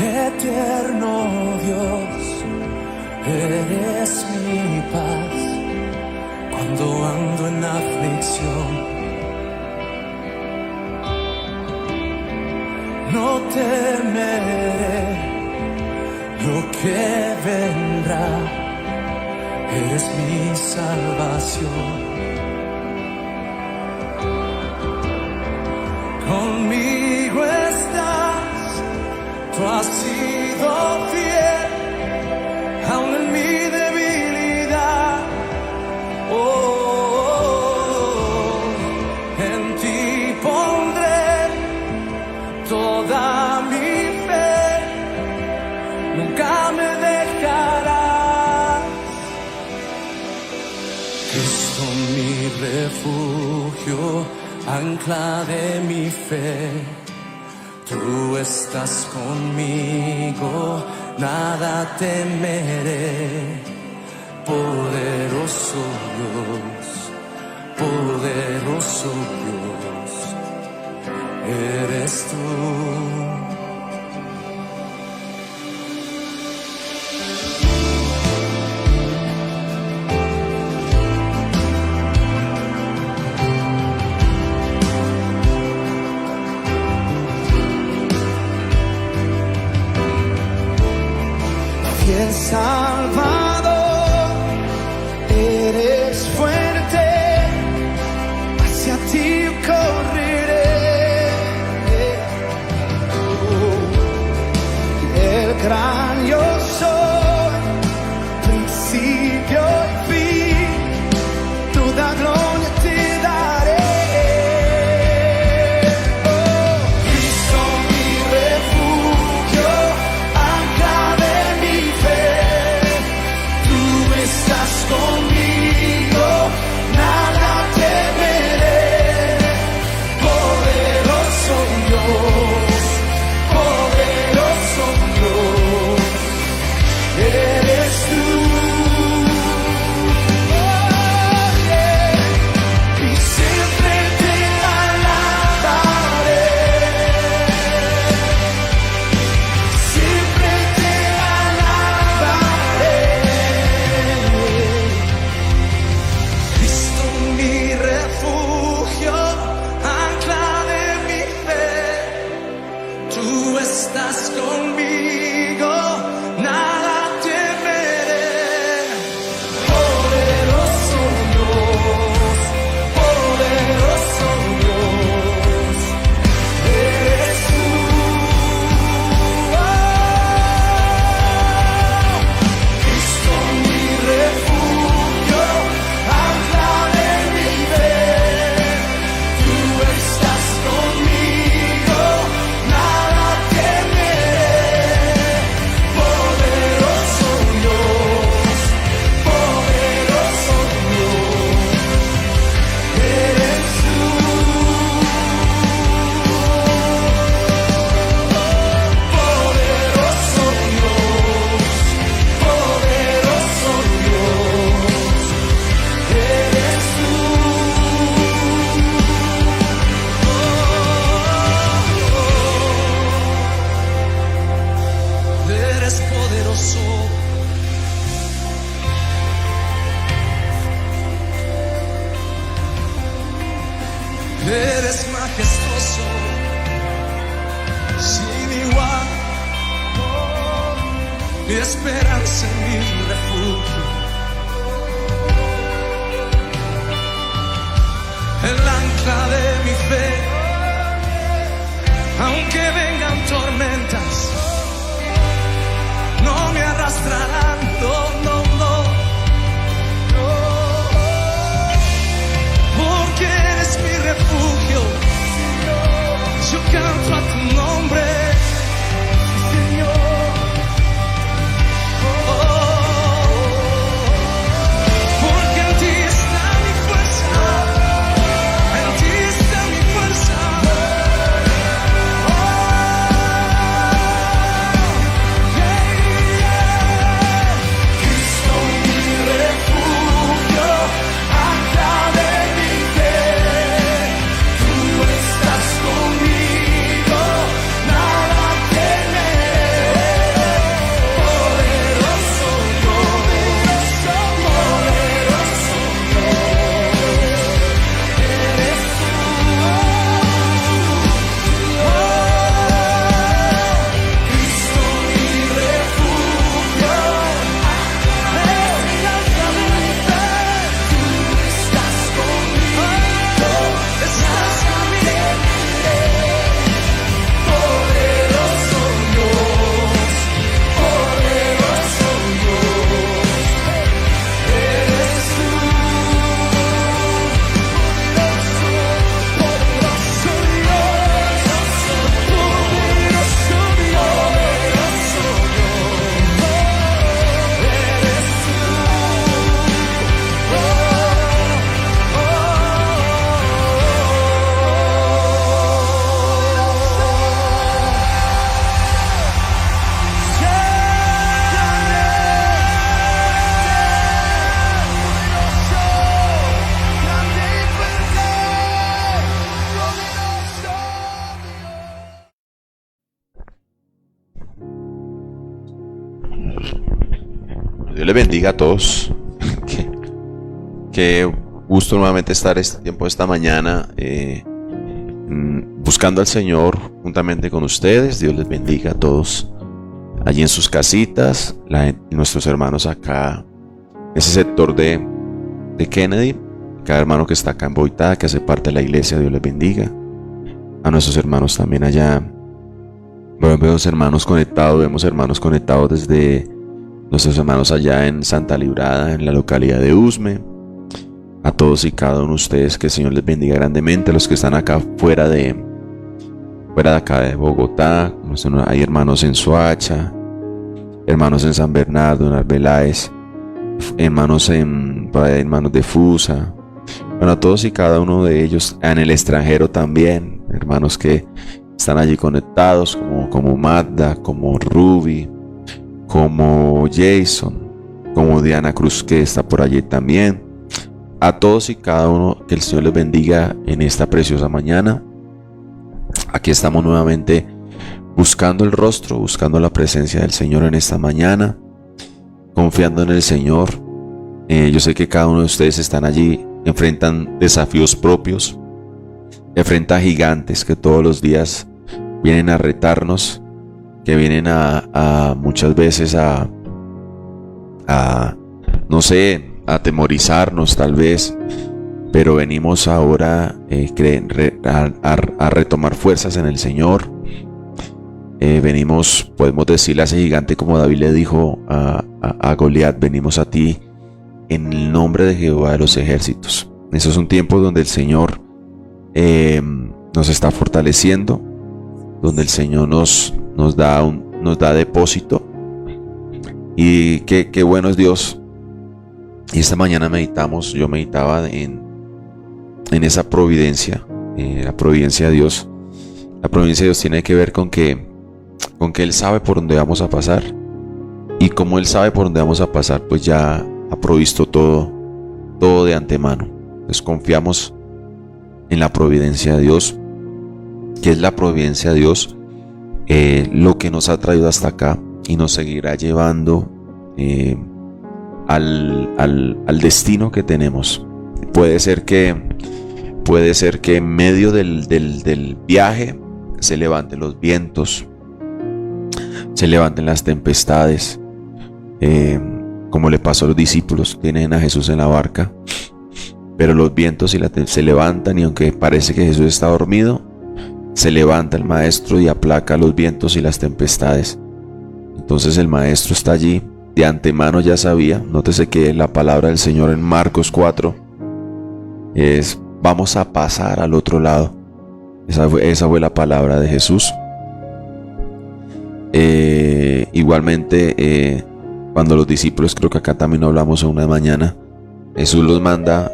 Eterno Dios, eres mi paz cuando ando en aflicción. No temeré lo que vendrá, eres mi salvación. Conmigo estás, tú has sido fiel, aun en mi debilidad. Oh, en ti pondré toda mi fe, nunca me dejarás. Cristo mi refugio, ancla de mi fe. Tú estás conmigo, nada temeré. Poderoso Dios, poderoso Dios, eres tú. El Salvador, eres fuerte, hacia ti correré. El gran yo soy, principio y fin, toda gloria te daré. Cristo mi refugio, ancla de mi fe. Estás conmigo, nada temeré. Poderoso Dios, poderoso Dios, eres tú. Oh, yeah. Y siempre te alabaré, siempre te alabaré. Mi refugio, ancla de mi fe, tú estás conmigo, nada temeré. Poderoso Dios, poderoso Dios, eres tú. Oh, Cristo mi refugio, ancla de mi fe, tú estás conmigo, nada temeré. Poderoso Dios, poderoso Dios, eres tú. Poderoso Dios, poderoso Dios, eres tú. Eres poderoso, eres majestuoso, sin igual, mi esperanza y mi refugio, el ancla de mi fe, aunque vengan tormentas, no me arrastrarán, no, no, no, no, porque eres mi refugio, yo canto a tu nombre, Señor. Porque en ti está mi fuerza, en ti está mi fuerza. Oh, Dios les bendiga a todos. Qué gusto nuevamente estar este tiempo, esta mañana, buscando al Señor juntamente con ustedes. Dios les bendiga a todos allí en sus casitas, nuestros hermanos acá, ese sector de Kennedy, cada hermano que está acá en Boitá, que hace parte de la iglesia. Dios les bendiga. A nuestros hermanos también allá. Bueno, vemos hermanos conectados desde nuestros hermanos allá en Santa Librada, en la localidad de Usme. A todos y cada uno de ustedes, que el Señor les bendiga grandemente. A los que están acá fuera de acá de Bogotá, hay hermanos en Soacha, hermanos en San Bernardo, en Arbeláez, hermanos de Fusa. Bueno, a todos y cada uno de ellos en el extranjero también, hermanos que están allí conectados, como Magda, como Ruby, como Jason, como Diana Cruz, que está por allí también. A todos y cada uno, que el Señor les bendiga en esta preciosa mañana. Aquí estamos nuevamente buscando el rostro, buscando la presencia del Señor en esta mañana, confiando en el Señor. Yo sé que cada uno de ustedes están allí, enfrentan desafíos propios, enfrentan gigantes que todos los días vienen a retarnos, que vienen a muchas veces a atemorizarnos tal vez, pero venimos ahora a retomar fuerzas en el Señor. Podemos decirle a ese gigante como David le dijo a Goliat: venimos a ti en el nombre de Jehová de los ejércitos. Eso es un tiempo donde el Señor nos está fortaleciendo, donde el Señor nos da depósito, y qué bueno es Dios. Y esta mañana yo meditaba en esa providencia, la providencia de Dios. La providencia de Dios tiene que ver con que Él sabe por dónde vamos a pasar, y como Él sabe por dónde vamos a pasar, pues ya ha provisto todo de antemano. Entonces confiamos en la providencia de Dios. ¿Qué es la providencia de Dios? Lo que nos ha traído hasta acá y nos seguirá llevando al destino que tenemos. Puede ser que en medio del viaje se levanten los vientos, se levanten las tempestades, como le pasó a los discípulos. Tienen a Jesús en la barca, pero los vientos se levantan, y aunque parece que Jesús está dormido, se levanta el Maestro y aplaca los vientos y las tempestades. Entonces el Maestro está allí, de antemano ya sabía. Nótese que la palabra del Señor en Marcos 4 es: vamos a pasar al otro lado. Esa fue la palabra de Jesús. Igualmente, cuando los discípulos, creo que acá también hablamos una mañana, Jesús los manda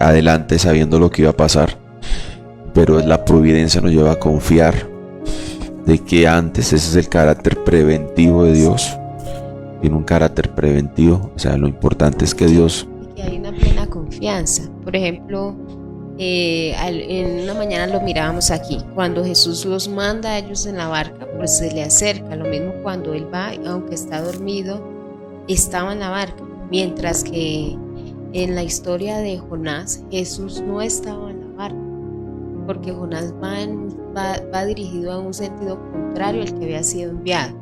adelante sabiendo lo que iba a pasar, pero la providencia nos lleva a confiar de que antes, ese es el carácter preventivo de Dios. Tiene un carácter preventivo, o sea, lo importante es que Dios... Y que hay una plena confianza. Por ejemplo, en una mañana lo mirábamos aquí, cuando Jesús los manda a ellos en la barca, pues se le acerca. Lo mismo cuando Él va, aunque está dormido, estaba en la barca. Mientras que en la historia de Jonás, Jesús no estaba en la barca, porque Jonás va dirigido a un sentido contrario al que había sido enviado.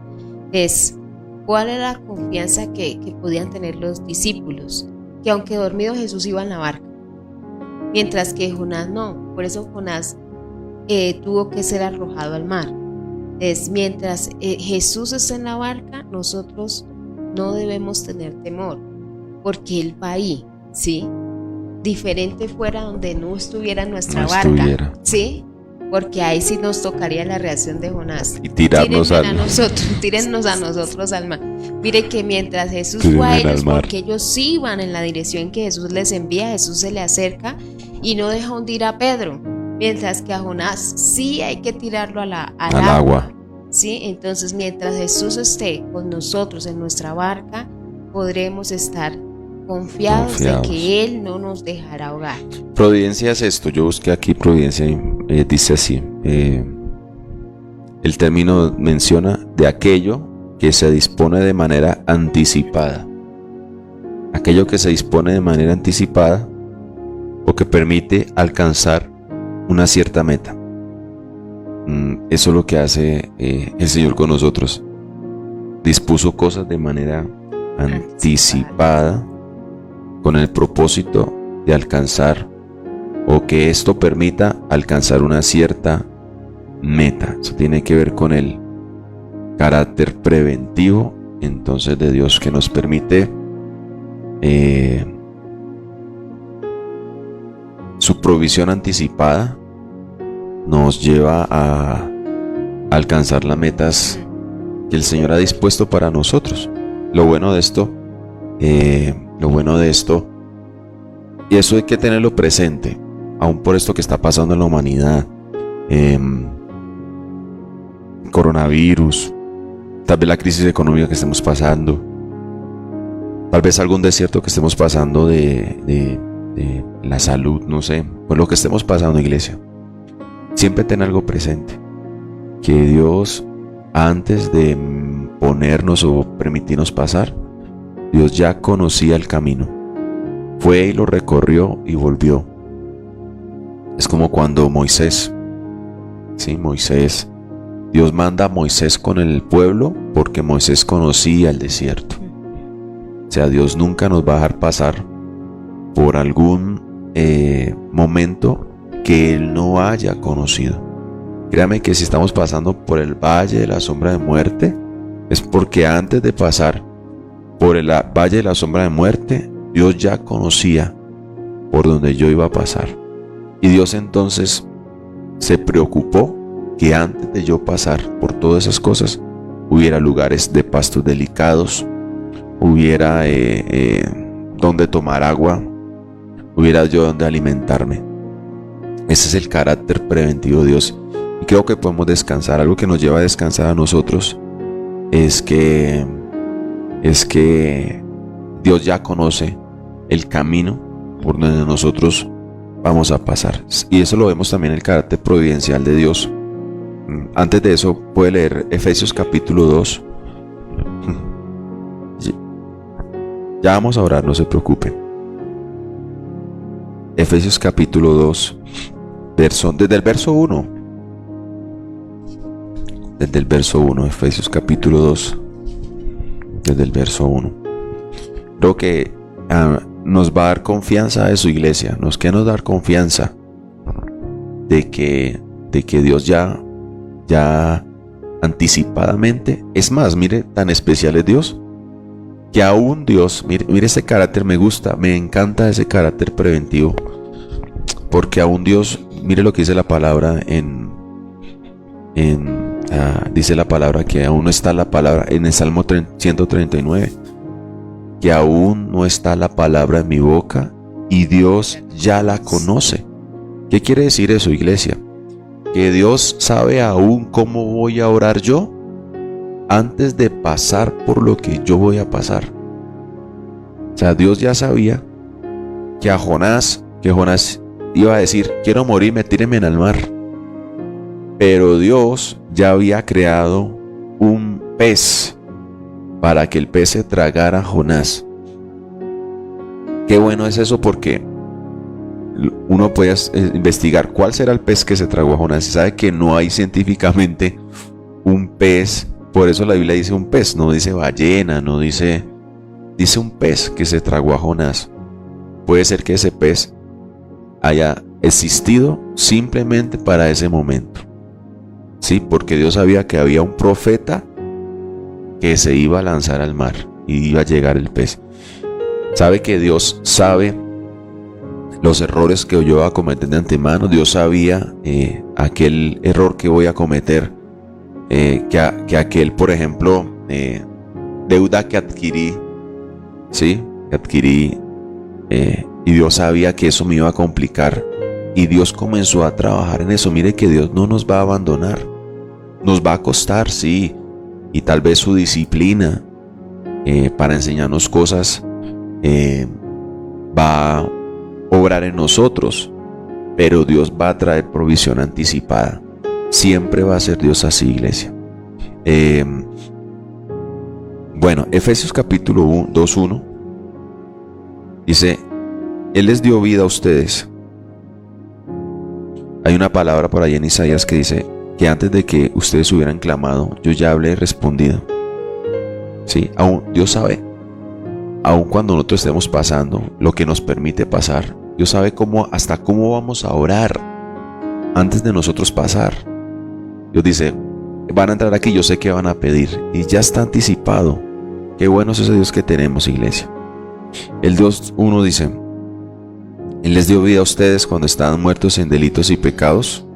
¿Cuál era la confianza que podían tener los discípulos? Que aunque dormido, Jesús iba en la barca, mientras que Jonás no. Por eso Jonás tuvo que ser arrojado al mar. Mientras Jesús está en la barca, nosotros no debemos tener temor, porque Él va ahí, ¿sí? Diferente fuera donde no estuviera nuestra barca, ¿sí? Porque ahí sí nos tocaría la reacción de Jonás. Y tírennos a nosotros al mar. Mire que mientras Jesús fue a ellos, porque ellos sí iban en la dirección que Jesús les envía, Jesús se le acerca y no deja hundir a Pedro. Mientras que a Jonás sí hay que tirarlo al agua. ¿Sí? Entonces, mientras Jesús esté con nosotros en nuestra barca, podremos estar confiados de que Él no nos dejará ahogar. Providencia es esto. Yo busqué aquí providencia y dice así. El término menciona de aquello que se dispone de manera anticipada aquello que se dispone de manera anticipada o que permite alcanzar una cierta meta. Eso es lo que hace el Señor con nosotros. Dispuso cosas de manera anticipada con el propósito de alcanzar, o que esto permita alcanzar una cierta meta. Eso tiene que ver con el carácter preventivo entonces de Dios, que nos permite su provisión anticipada, nos lleva a alcanzar las metas que el Señor ha dispuesto para nosotros. Lo bueno de esto, y eso hay que tenerlo presente, aún por esto que está pasando en la humanidad, coronavirus, tal vez la crisis económica que estemos pasando, tal vez algún desierto que estemos pasando de la salud, no sé, por lo que estemos pasando, iglesia. Siempre ten algo presente, que Dios, antes de ponernos o permitirnos pasar, Dios ya conocía el camino, fue y lo recorrió y volvió. Es como cuando Moisés, Dios manda a Moisés con el pueblo porque Moisés conocía el desierto. O sea, Dios nunca nos va a dejar pasar por algún momento que Él no haya conocido. Créame que si estamos pasando por el valle de la sombra de muerte, es porque antes de pasar por el valle de la sombra de muerte, Dios ya conocía por donde yo iba a pasar. Y Dios entonces se preocupó que antes de yo pasar por todas esas cosas, hubiera lugares de pastos delicados, hubiera donde tomar agua, hubiera yo donde alimentarme. Ese es el carácter preventivo de Dios. Y creo que podemos descansar. Algo que nos lleva a descansar a nosotros es que Dios ya conoce el camino por donde nosotros vamos a pasar. Y eso lo vemos también en el carácter providencial de Dios. Antes de eso, puede leer Efesios capítulo 2. Ya vamos a orar, no se preocupen. Efesios capítulo 2, desde el verso 1. Desde el verso 1, Efesios capítulo 2, desde el verso 1. Creo que nos va a dar confianza a su iglesia. Nos quiere dar confianza de que Dios ya anticipadamente, es más, mire, tan especial es Dios, que aún Dios, mire ese carácter, me gusta, me encanta ese carácter preventivo, porque aún Dios, mire lo que dice la palabra dice la palabra que aún no está la palabra en el Salmo 139, que aún no está la palabra en mi boca y Dios ya la conoce. ¿Qué quiere decir eso, iglesia? Que Dios sabe aún cómo voy a orar yo antes de pasar por lo que yo voy a pasar. O sea, Dios ya sabía que Jonás iba a decir, quiero morirme, tírenme en el mar. Pero Dios ya había creado un pez para que el pez se tragara a Jonás. Qué bueno es eso, porque uno puede investigar cuál será el pez que se tragó a Jonás. Se sabe que no hay científicamente un pez, por eso la Biblia dice un pez, no dice ballena, no dice un pez que se tragó a Jonás. Puede ser que ese pez haya existido simplemente para ese momento. Sí, porque Dios sabía que había un profeta que se iba a lanzar al mar y iba a llegar el pez. Sabe que Dios sabe los errores que yo voy a cometer de antemano. Dios sabía aquel error que voy a cometer, que aquel, por ejemplo, deuda que adquirí, ¿sí? Y Dios sabía que eso me iba a complicar. Y Dios comenzó a trabajar en eso. Mire que Dios no nos va a abandonar. Nos va a costar, sí. Y tal vez su disciplina para enseñarnos cosas va a obrar en nosotros. Pero Dios va a traer provisión anticipada. Siempre va a ser Dios así, iglesia. Bueno, Efesios capítulo 2:1 Dice, Él les dio vida a ustedes. Hay una palabra por ahí en Isaías que dice que antes de que ustedes hubieran clamado, yo ya hablé y respondido. Sí, aún Dios sabe. Aun cuando nosotros estemos pasando lo que nos permite pasar, Dios sabe hasta cómo vamos a orar antes de nosotros pasar. Dios dice, van a entrar aquí, yo sé que van a pedir, y ya está anticipado. Qué bueno es ese Dios que tenemos, iglesia. El 2:1 dice, Él les dio vida a ustedes cuando estaban muertos en delitos y pecados,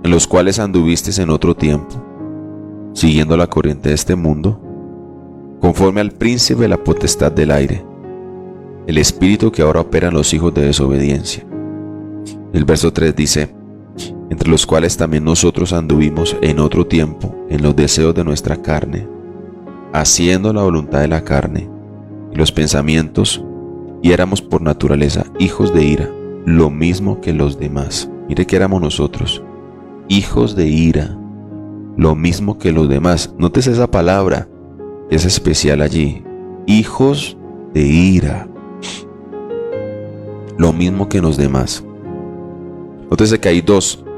en los cuales anduvisteis en otro tiempo, siguiendo la corriente de este mundo, conforme al príncipe de la potestad del aire, el espíritu que ahora opera en los hijos de desobediencia. El verso 3 dice, entre los cuales también nosotros anduvimos en otro tiempo, en los deseos de nuestra carne, haciendo la voluntad de la carne y los pensamientos, y éramos por naturaleza hijos de ira, lo mismo que los demás. Mire que éramos nosotros, hijos de ira, lo mismo que los demás. Nótese esa palabra, es especial allí, hijos de ira, lo mismo que los demás. Nótese que hay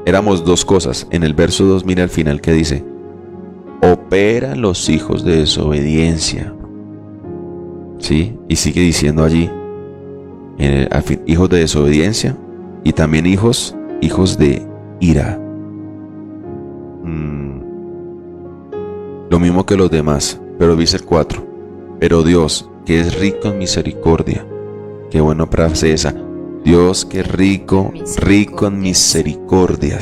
éramos dos cosas. En el verso 2 mira al final que dice, operan los hijos de desobediencia. ¿Sí? Y sigue diciendo allí, hijos de desobediencia y también hijos de ira. Lo mismo que los demás. Pero dice el 4, pero Dios, que es rico en misericordia. Qué buena frase esa. Dios que es rico en misericordia,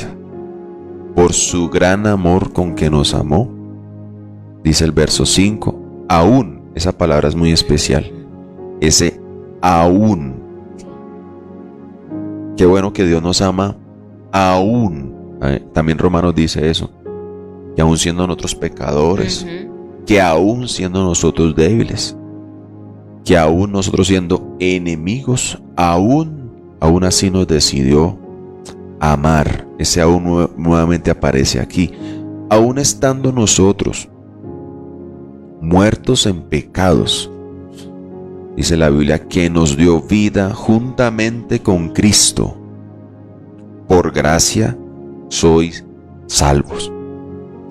por su gran amor con que nos amó. Dice el verso 5, aún, esa palabra es muy especial, ese aún. Qué bueno que Dios nos ama aún. También Romanos dice eso, que aún siendo nosotros pecadores, que aún siendo nosotros débiles, que aún nosotros siendo enemigos, aún así nos decidió amar. Ese aún nuevamente aparece aquí. Aún estando nosotros muertos en pecados, dice la Biblia que nos dio vida juntamente con Cristo. Por gracia sois salvos.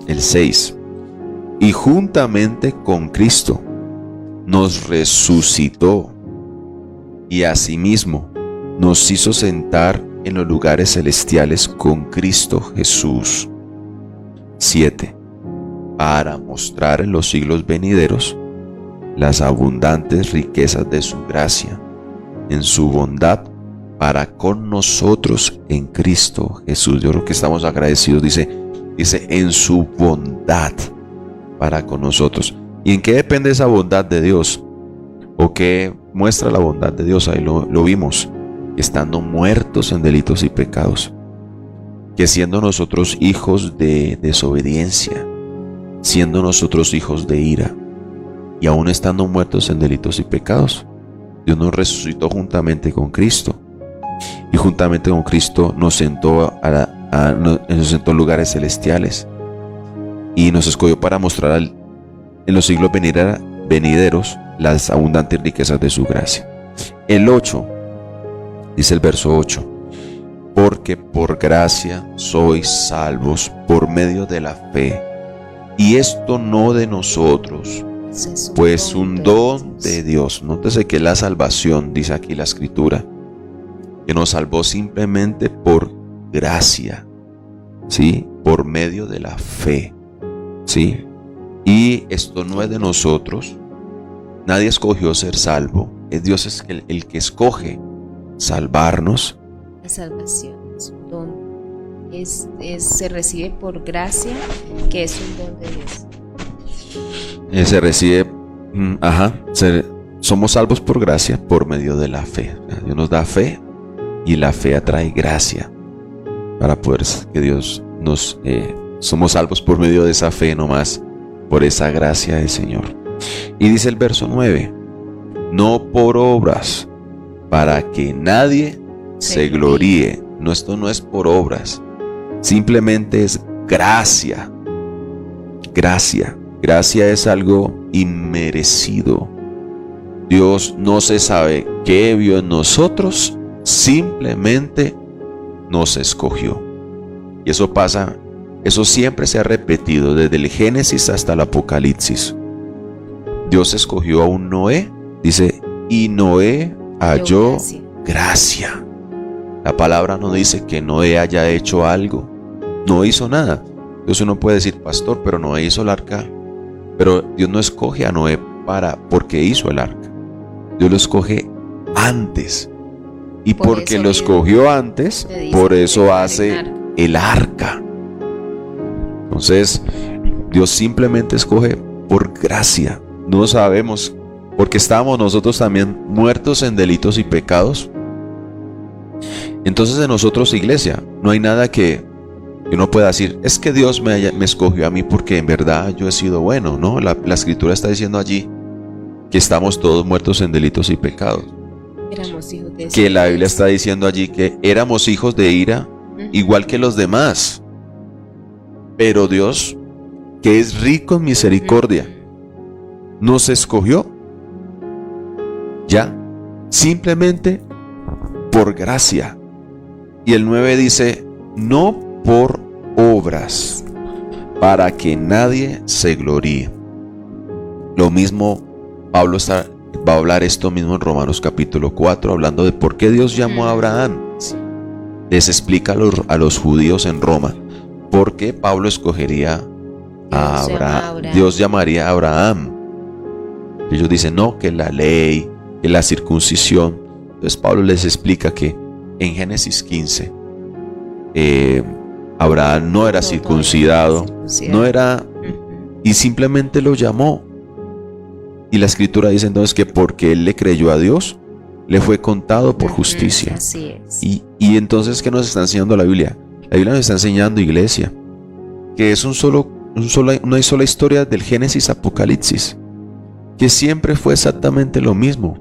El 6. Y juntamente con Cristo nos resucitó y asimismo nos hizo sentar en los lugares celestiales con Cristo Jesús. 7. Para mostrar en los siglos venideros las abundantes riquezas de su gracia, en su bondad para con nosotros en Cristo Jesús. Yo creo que estamos agradecidos, dice en su bondad para con nosotros. ¿Y en qué depende esa bondad de Dios? ¿O qué muestra la bondad de Dios? Ahí lo vimos, estando muertos en delitos y pecados, que siendo nosotros hijos de desobediencia, siendo nosotros hijos de ira, y aún estando muertos en delitos y pecados, Dios nos resucitó juntamente con Cristo, y juntamente con Cristo nos sentó en lugares celestiales, y nos escogió para mostrar en los siglos venideros las abundantes riquezas de su gracia. El 8, dice el verso 8, porque por gracia sois salvos por medio de la fe, y esto no de nosotros, pues un don de Dios. Nótese que la salvación, dice aquí la Escritura, que nos salvó simplemente por gracia, ¿sí? Por medio de la fe, ¿sí? Y esto no es de nosotros. Nadie escogió ser salvo. Es Dios es el que escoge salvarnos. La salvación es un don. Se recibe por gracia, que es un don de Dios. Se recibe, somos salvos por gracia por medio de la fe. Dios nos da fe y la fe atrae gracia para poder que Dios somos salvos por medio de esa fe nomás, por esa gracia del Señor. Y dice el verso 9, no por obras, para que nadie se gloríe. No, esto no es por obras, simplemente es gracia. Gracia es algo inmerecido. Dios no se sabe qué vio en nosotros, simplemente nos escogió. Y eso pasa, eso siempre se ha repetido desde el Génesis hasta el Apocalipsis. Dios escogió a un Noé, dice, y Noé halló gracia. La palabra no dice que Noé haya hecho algo, no hizo nada. Entonces uno puede decir, pastor, pero Noé hizo el arca. Pero Dios no escoge a Noé porque hizo el arca. Dios lo escoge antes. Y porque lo escogió antes, por eso hace el arca. Entonces, Dios simplemente escoge por gracia. No sabemos, porque estábamos nosotros también muertos en delitos y pecados. Entonces en nosotros, iglesia, no hay nada que uno pueda decir, es que Dios me escogió a mí porque en verdad yo he sido bueno, ¿no? La Escritura está diciendo allí que estamos todos muertos en delitos y pecados. Éramos hijos de que la Biblia está diciendo allí que éramos hijos de ira, igual que los demás. Pero Dios, que es rico en misericordia, nos escogió ya, simplemente por gracia. Y el 9 dice, no por obras, para que nadie se gloríe. Lo mismo, Pablo va a hablar esto mismo en Romanos capítulo 4, hablando de por qué Dios llamó a Abraham. Les explica a los judíos en Roma por qué Pablo escogería a Abraham. Dios llamaría a Abraham. Ellos dicen, no, que la ley, que la circuncisión. Entonces Pablo les explica que en Génesis 15, Abraham no era circuncidado, no era, y simplemente lo llamó. Y la Escritura dice entonces que porque él le creyó a Dios, le fue contado por justicia. Así es. Y entonces, ¿qué nos está enseñando la Biblia? La Biblia nos está enseñando, iglesia, que es una sola historia del Génesis Apocalipsis, que siempre fue exactamente lo mismo,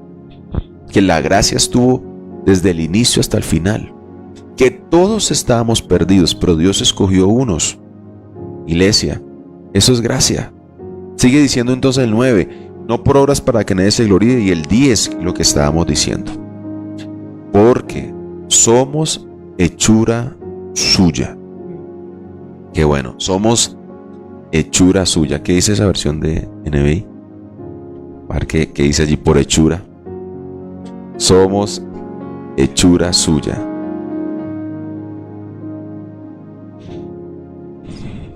que la gracia estuvo desde el inicio hasta el final, que todos estábamos perdidos, pero Dios escogió unos. Iglesia, eso es gracia. Sigue diciendo entonces el 9, no por obras para que nadie se gloríe, y el 10, lo que estábamos diciendo, porque somos hechura suya. Qué bueno, somos hechura suya. ¿Qué dice esa versión de NBI? A ver qué dice allí por hechura. Somos hechura suya.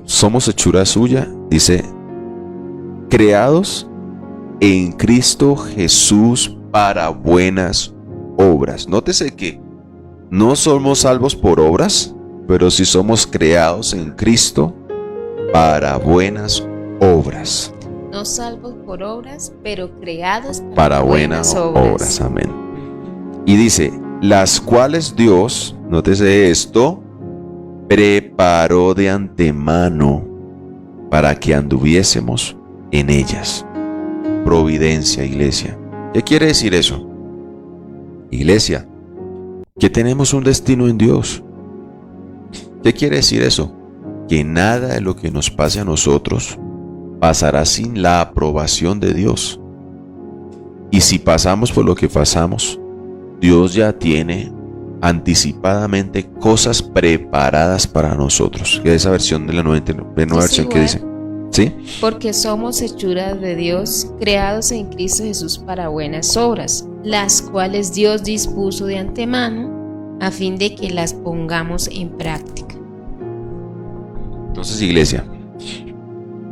Somos hechura suya, dice, creados en Cristo Jesús para buenas obras. Nótese que no somos salvos por obras, pero sí somos creados en Cristo para buenas obras. No salvos por obras, pero creados para buenas obras. Amén. Y dice, las cuales Dios, nótese esto, preparó de antemano para que anduviésemos en ellas. Providencia, iglesia. ¿Qué quiere decir eso? Iglesia, que tenemos un destino en Dios. ¿Qué quiere decir eso? Que nada de lo que nos pase a nosotros pasará sin la aprobación de Dios. Y si pasamos por lo que pasamos, Dios ya tiene anticipadamente cosas preparadas para nosotros. Que es esa versión de la nueva versión que dice, ¿sí? Porque somos hechuras de Dios, creados en Cristo Jesús para buenas obras, las cuales Dios dispuso de antemano a fin de que las pongamos en práctica. Entonces, iglesia,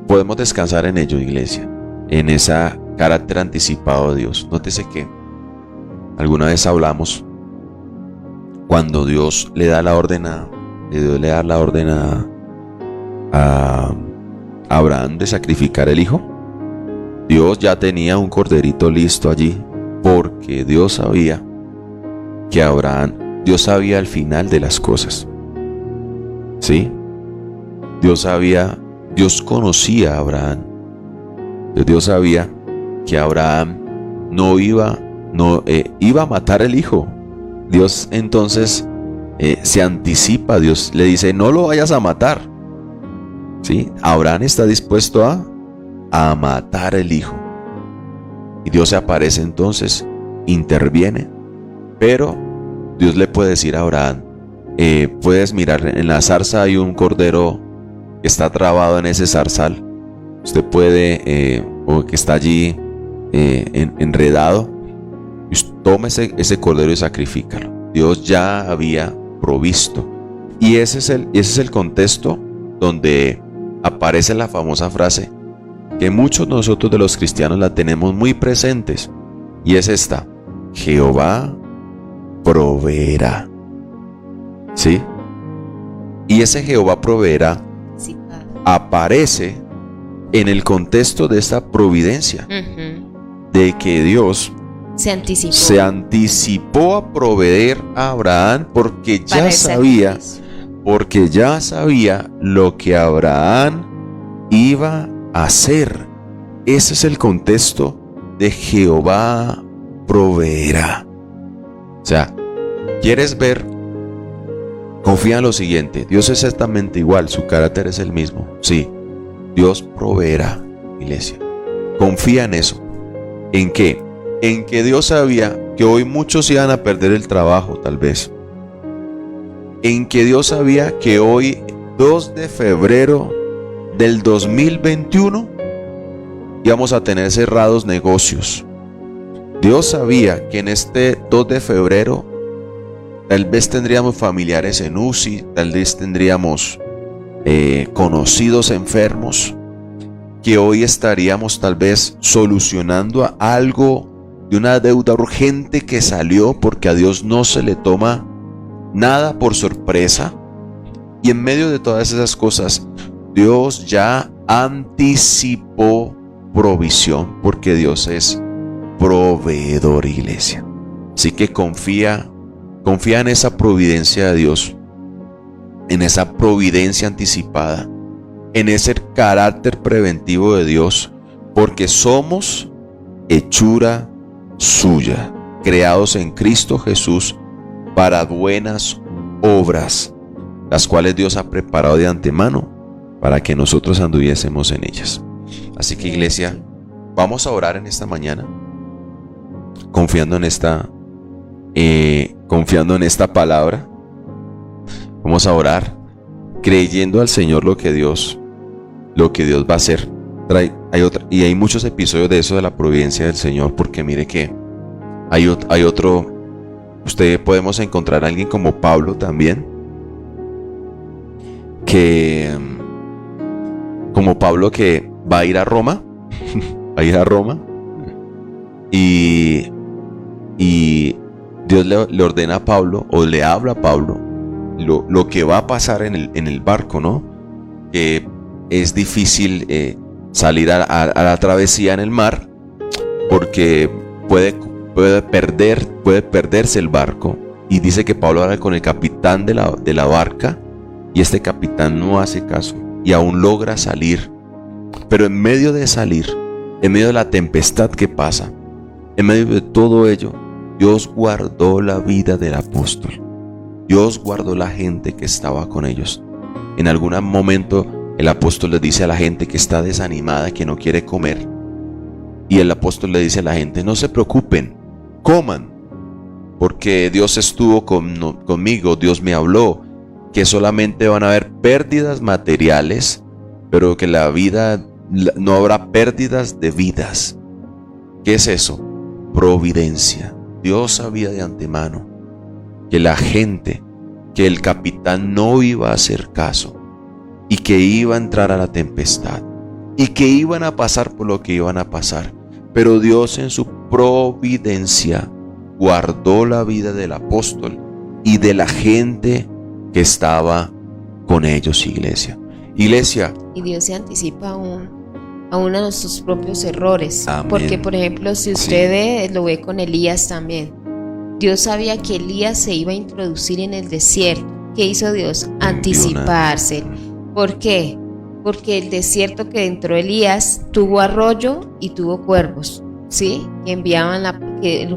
podemos descansar en ello, iglesia, en ese carácter anticipado de Dios. Nótese que alguna vez hablamos cuando Dios le da la orden a Abraham de sacrificar el hijo. Dios ya tenía un corderito listo allí, porque Dios sabía que Dios sabía el final de las cosas. ¿Sí? Dios conocía a Abraham. Dios sabía que Abraham iba a matar el hijo. Dios entonces se anticipa. Dios le dice, no lo vayas a matar. ¿Sí? Abraham está dispuesto a matar el hijo. Y Dios se aparece entonces, interviene, pero Dios le puede decir a Abraham, puedes mirar, en la zarza hay un cordero que está trabado en ese zarzal. Usted puede, o que está allí enredado, tome ese cordero y sacrifícalo. Dios ya había provisto. Y ese es el contexto donde aparece la famosa frase que muchos nosotros de los cristianos la tenemos muy presentes, y es esta: Jehová proveerá. ¿Sí? Y ese Jehová proveerá aparece en el contexto de esta providencia, de que Dios se anticipó a proveer a Abraham porque ya sabía lo que Abraham iba a hacer. Ese es el contexto de Jehová proveerá. O sea, ¿quieres ver? Confía en lo siguiente: Dios es exactamente igual, su carácter es el mismo. Sí, Dios proveerá, iglesia. Confía en eso. ¿En qué? En que Dios sabía que hoy muchos iban a perder el trabajo, tal vez. En que Dios sabía que hoy, 2 de febrero del 2021, íbamos a tener cerrados negocios. Dios sabía que en este 2 de febrero tal vez tendríamos familiares en UCI, tal vez tendríamos conocidos enfermos, que hoy estaríamos tal vez solucionando algo de una deuda urgente que salió, porque a Dios no se le toma nada por sorpresa. Y en medio de todas esas cosas, Dios ya anticipó provisión, porque Dios es proveedor, iglesia. Así que confía en esa providencia de Dios, en esa providencia anticipada, en ese carácter preventivo de Dios, porque somos hechura suya, creados en Cristo Jesús para buenas obras, las cuales Dios ha preparado de antemano para que nosotros anduviésemos en ellas. Así que, iglesia, vamos a orar en esta mañana, confiando en esta palabra. Vamos a orar creyendo al Señor lo que Dios va a hacer. Hay muchos episodios de eso, de la providencia del Señor, porque mire que hay otro. Podemos encontrar a alguien como Pablo también, como Pablo, que va a ir a Roma, y Dios le ordena a Pablo, o le habla a Pablo, lo que va a pasar en el barco, ¿no? Que es difícil salir a la travesía en el mar, porque puede perderse el barco. Y dice que Pablo habla con el capitán de la barca, y este capitán no hace caso y aún logra salir. Pero en medio de salir, en medio de la tempestad que pasa, en medio de todo ello, Dios guardó la vida del apóstol. Dios guardó la gente que estaba con ellos. En algún momento el apóstol le dice a la gente que está desanimada, que no quiere comer, y el apóstol le dice a la gente: no se preocupen, coman, porque Dios estuvo conmigo, Dios me habló, que solamente van a haber pérdidas materiales, pero que la vida no habrá pérdidas de vidas. ¿Qué es eso? Providencia. Dios sabía de antemano que la gente, que el capitán no iba a hacer caso, y que iba a entrar a la tempestad, y que iban a pasar por lo que iban a pasar. Pero Dios, en su providencia, guardó la vida del apóstol y de la gente que estaba con ellos, iglesia. Y Dios se anticipa aún a nuestros propios errores. Amén. Porque, por ejemplo, si usted lo ve con Elías también, Dios sabía que Elías se iba a introducir en el desierto. ¿Qué hizo Dios? Anticiparse. ¿Por qué? Porque el desierto que entró Elías tuvo arroyo y tuvo cuervos, ¿sí?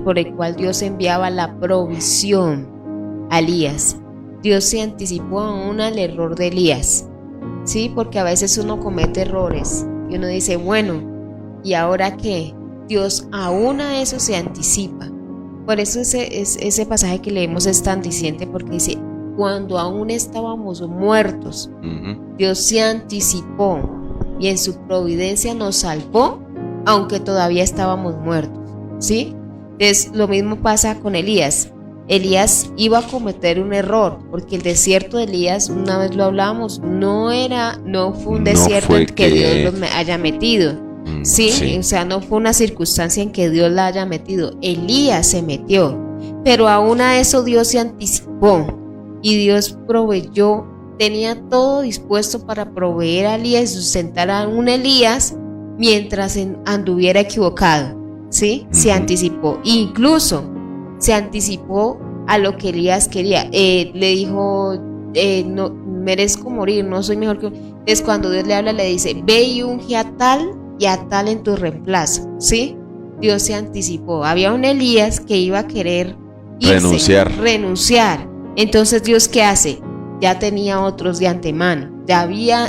Por el cual Dios enviaba la provisión a Elías. Dios se anticipó aún al error de Elías, ¿sí? Porque a veces uno comete errores y uno dice: bueno, ¿y ahora qué? Dios aún a eso se anticipa. Por eso ese pasaje que leemos es tan diciente, porque dice, cuando aún estábamos muertos, Dios se anticipó y en su providencia nos salvó, aunque todavía estábamos muertos, ¿sí? Entonces, lo mismo pasa con Elías. Elías iba a cometer un error, porque el desierto de Elías, una vez lo hablábamos, no fue un desierto en que Dios lo haya metido. Sí, o sea, no fue una circunstancia en que Dios la haya metido. Elías se metió, pero aún a eso Dios se anticipó y Dios proveyó, tenía todo dispuesto para proveer a Elías y sustentar a un Elías mientras anduviera equivocado, ¿sí? Se anticipó, incluso se anticipó a lo que Elías quería. Le dijo, no merezco morir, no soy mejor que... Entonces cuando Dios le habla, le dice, ve y unge a tal y a tal en tu reemplazo, ¿sí? Dios se anticipó. Había un Elías que iba a querer irse, renunciar. Entonces Dios, ¿qué hace? Ya tenía otros de antemano,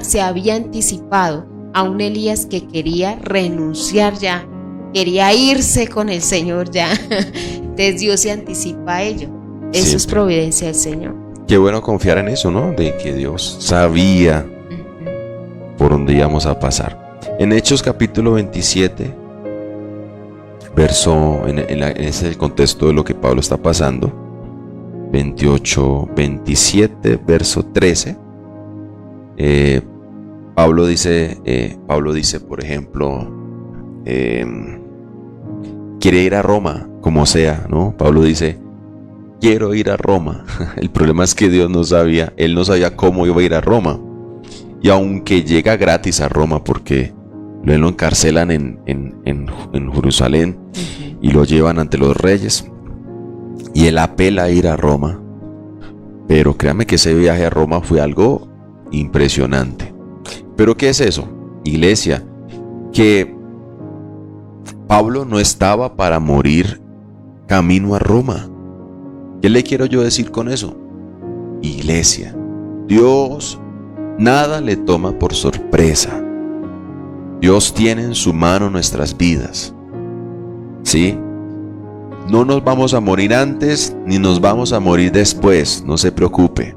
se había anticipado a un Elías que quería renunciar ya, quería irse con el Señor ya. Entonces Dios se anticipa a ello. Eso es providencia del Señor. Qué bueno confiar en eso, ¿no? De que Dios sabía por dónde íbamos a pasar. En Hechos capítulo 27, ese es el contexto de lo que Pablo está pasando, 27, verso 13, Pablo dice, por ejemplo, quiere ir a Roma, como sea, ¿no? Pablo dice, quiero ir a Roma. El problema es que él no sabía cómo iba a ir a Roma. Y aunque llega gratis a Roma, porque lo encarcelan en Jerusalén y lo llevan ante los reyes, y él apela a ir a Roma, pero créanme que ese viaje a Roma fue algo impresionante. ¿Pero qué es eso, iglesia? Que Pablo no estaba para morir camino a Roma. ¿Qué le quiero yo decir con eso? Iglesia, Dios nada le toma por sorpresa. Dios tiene en su mano nuestras vidas, ¿sí? No nos vamos a morir antes ni nos vamos a morir después, no se preocupe.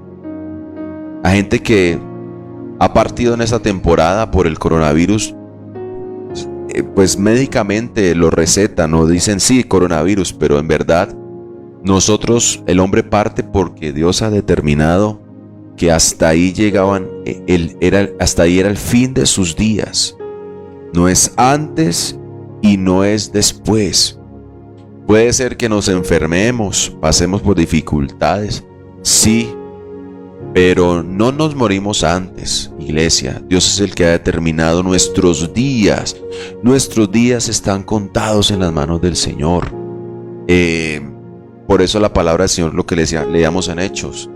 Hay gente que ha partido en esta temporada por el coronavirus, pues médicamente lo recetan, no dicen sí, coronavirus, pero en verdad nosotros, el hombre parte porque Dios ha determinado que hasta ahí llegaban, hasta ahí era el fin de sus días. No es antes y no es después. Puede ser que nos enfermemos, pasemos por dificultades, sí, pero no nos morimos antes, iglesia. Dios es el que ha determinado nuestros días. Nuestros días están contados en las manos del Señor. Por eso la palabra del Señor, lo que leíamos en Hechos,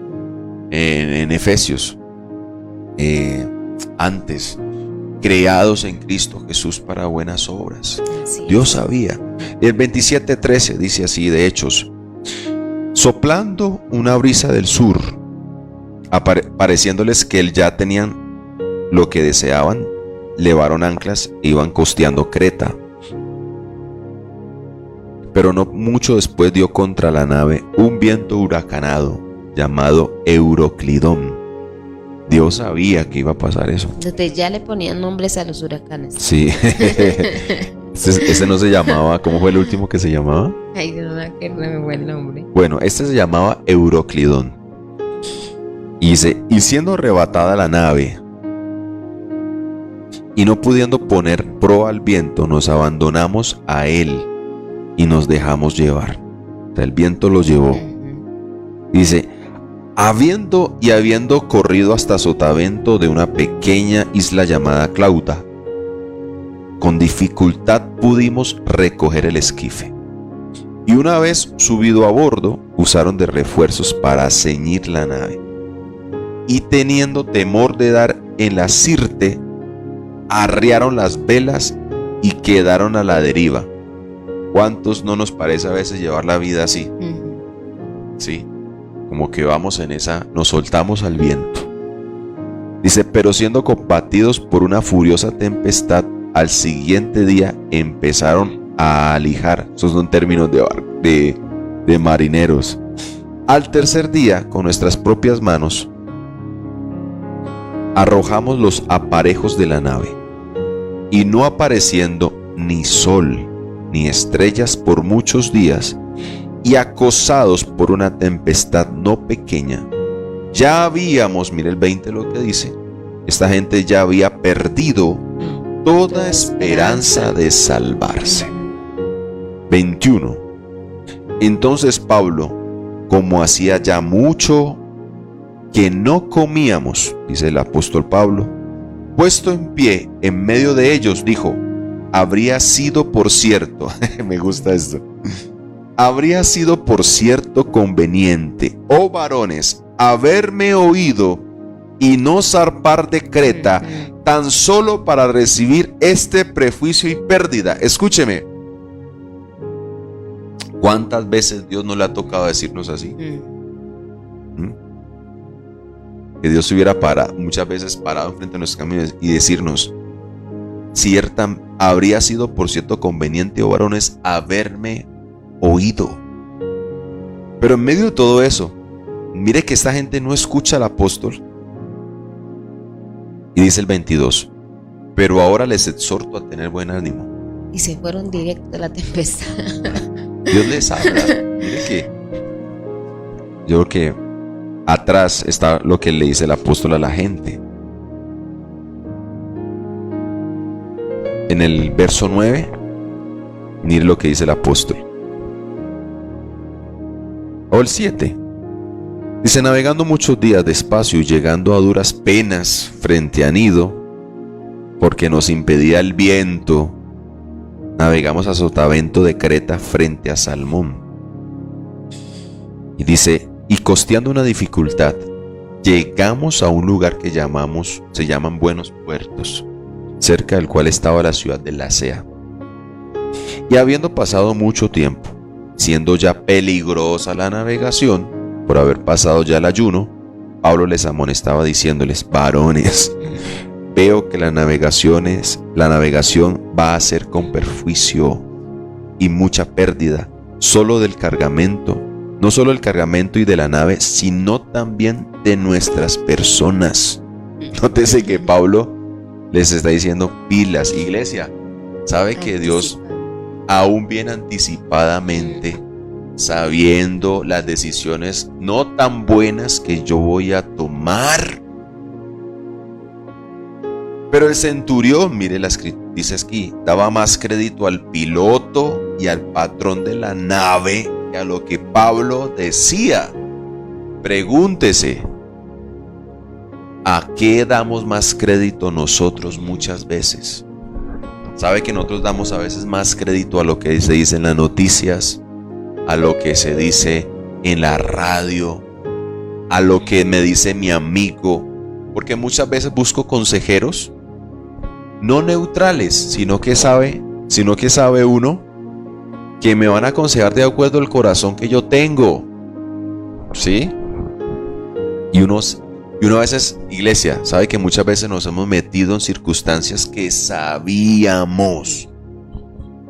en Efesios, antes, creados en Cristo Jesús para buenas obras. Dios sabía. El 27:13 dice así de Hechos: soplando una brisa del sur, pareciéndoles que ya tenían lo que deseaban, levaron anclas e iban costeando Creta. Pero no mucho después dio contra la nave un viento huracanado llamado Euroclidón. Dios sabía que iba a pasar eso. Desde ya le ponían nombres a los huracanes. Sí. Ese no se llamaba, ¿cómo fue el último que se llamaba? Ay, no me acuerdo, me fue el nombre. Bueno, este se llamaba Euroclidón. Y dice, y siendo arrebatada la nave, y no pudiendo poner proa al viento, nos abandonamos a él y nos dejamos llevar. O sea, el viento los llevó. Dice, habiendo corrido hasta sotavento de una pequeña isla llamada Clauda, con dificultad pudimos recoger el esquife. Y una vez subido a bordo, usaron de refuerzos para ceñir la nave. Y teniendo temor de dar en la sirte, arriaron las velas y quedaron a la deriva. ¿Cuántos no nos parece a veces llevar la vida así? Sí, como que vamos en esa, nos soltamos al viento. Dice, pero siendo combatidos por una furiosa tempestad, al siguiente día empezaron a alijar. Esos son términos de marineros. Al tercer día, con nuestras propias manos, arrojamos los aparejos de la nave, y no apareciendo ni sol ni estrellas por muchos días, y acosados por una tempestad no pequeña, ya habíamos, mire el 20 lo que dice, esta gente ya había perdido toda esperanza de salvarse. 21. Entonces Pablo, como hacía ya mucho que no comíamos, dice el apóstol Pablo, puesto en pie en medio de ellos, dijo: habría sido por cierto, me gusta esto, habría sido por cierto conveniente, oh varones, haberme oído y no zarpar de Creta, tan solo para recibir este prejuicio y pérdida. Escúcheme, ¿cuántas veces Dios no le ha tocado decirnos así? Que Dios hubiera muchas veces parado enfrente de nuestros caminos y decirnos: cierta, habría sido por cierto conveniente, oh varones, haberme oído. Pero en medio de todo eso, mire que esta gente no escucha al apóstol. Y dice el 22: pero ahora les exhorto a tener buen ánimo. Y se fueron directo a la tempestad. Dios les habla. Mire que yo creo que atrás está lo que le dice el apóstol a la gente. En el verso 9, mire lo que dice el apóstol. O el 7. Dice: navegando muchos días despacio y llegando a duras penas frente a Nido, porque nos impedía el viento, navegamos a sotavento de Creta frente a Salmón. Y dice: y costeando una dificultad, llegamos a un lugar que se llaman Buenos Puertos, cerca del cual estaba la ciudad de Lasea. Y habiendo pasado mucho tiempo, siendo ya peligrosa la navegación, por haber pasado ya el ayuno, Pablo les amonestaba diciéndoles: varones, veo que la navegación va a ser con perjuicio y mucha pérdida, solo del cargamento, no solo del cargamento y de la nave, sino también de nuestras personas. Nótese que Pablo les está diciendo: pilas, iglesia, sabe que Dios aún bien anticipadamente, sabiendo las decisiones no tan buenas que yo voy a tomar. Pero el centurión, mire la escritura, dice aquí, daba más crédito al piloto y al patrón de la nave que a lo que Pablo decía. Pregúntese, ¿a qué damos más crédito nosotros muchas veces? ¿Sabe que nosotros damos a veces más crédito a lo que se dice en las noticias, a lo que se dice en la radio, a lo que me dice mi amigo? Porque muchas veces busco consejeros no neutrales, sino que sabe uno que me van a aconsejar de acuerdo al corazón que yo tengo, ¿sí? Y uno a veces, iglesia, sabe que muchas veces nos hemos metido en circunstancias que sabíamos.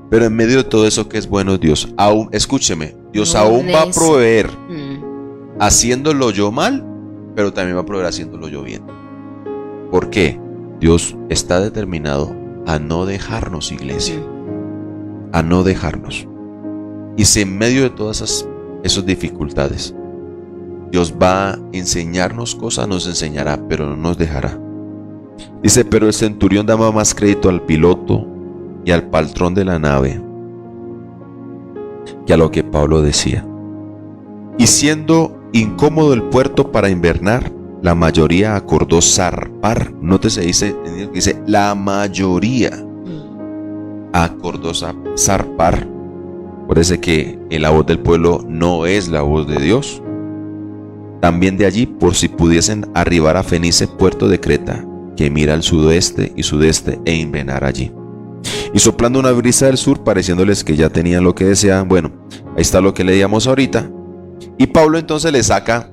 Pero en medio de todo eso, que es bueno Dios, aún, escúcheme, Dios aún va a proveer haciéndolo yo mal, pero también va a proveer haciéndolo yo bien. ¿Por qué? Dios está determinado a no dejarnos, iglesia, a no dejarnos. Y si en medio de todas esas dificultades Dios va a enseñarnos cosas, nos enseñará, pero no nos dejará. Dice: pero el centurión daba más crédito al piloto y al patrón de la nave que a lo que Pablo decía. Y siendo incómodo el puerto para invernar, la mayoría acordó zarpar. Nótese, dice la mayoría acordó zarpar. Parece que la voz del pueblo no es la voz de Dios. También de allí, por si pudiesen arribar a Fenice, puerto de Creta, que mira al sudoeste y sudeste, e invernar allí. Y soplando una brisa del sur, pareciéndoles que ya tenían lo que deseaban. Bueno, ahí está lo que leíamos ahorita. Y Pablo entonces le saca,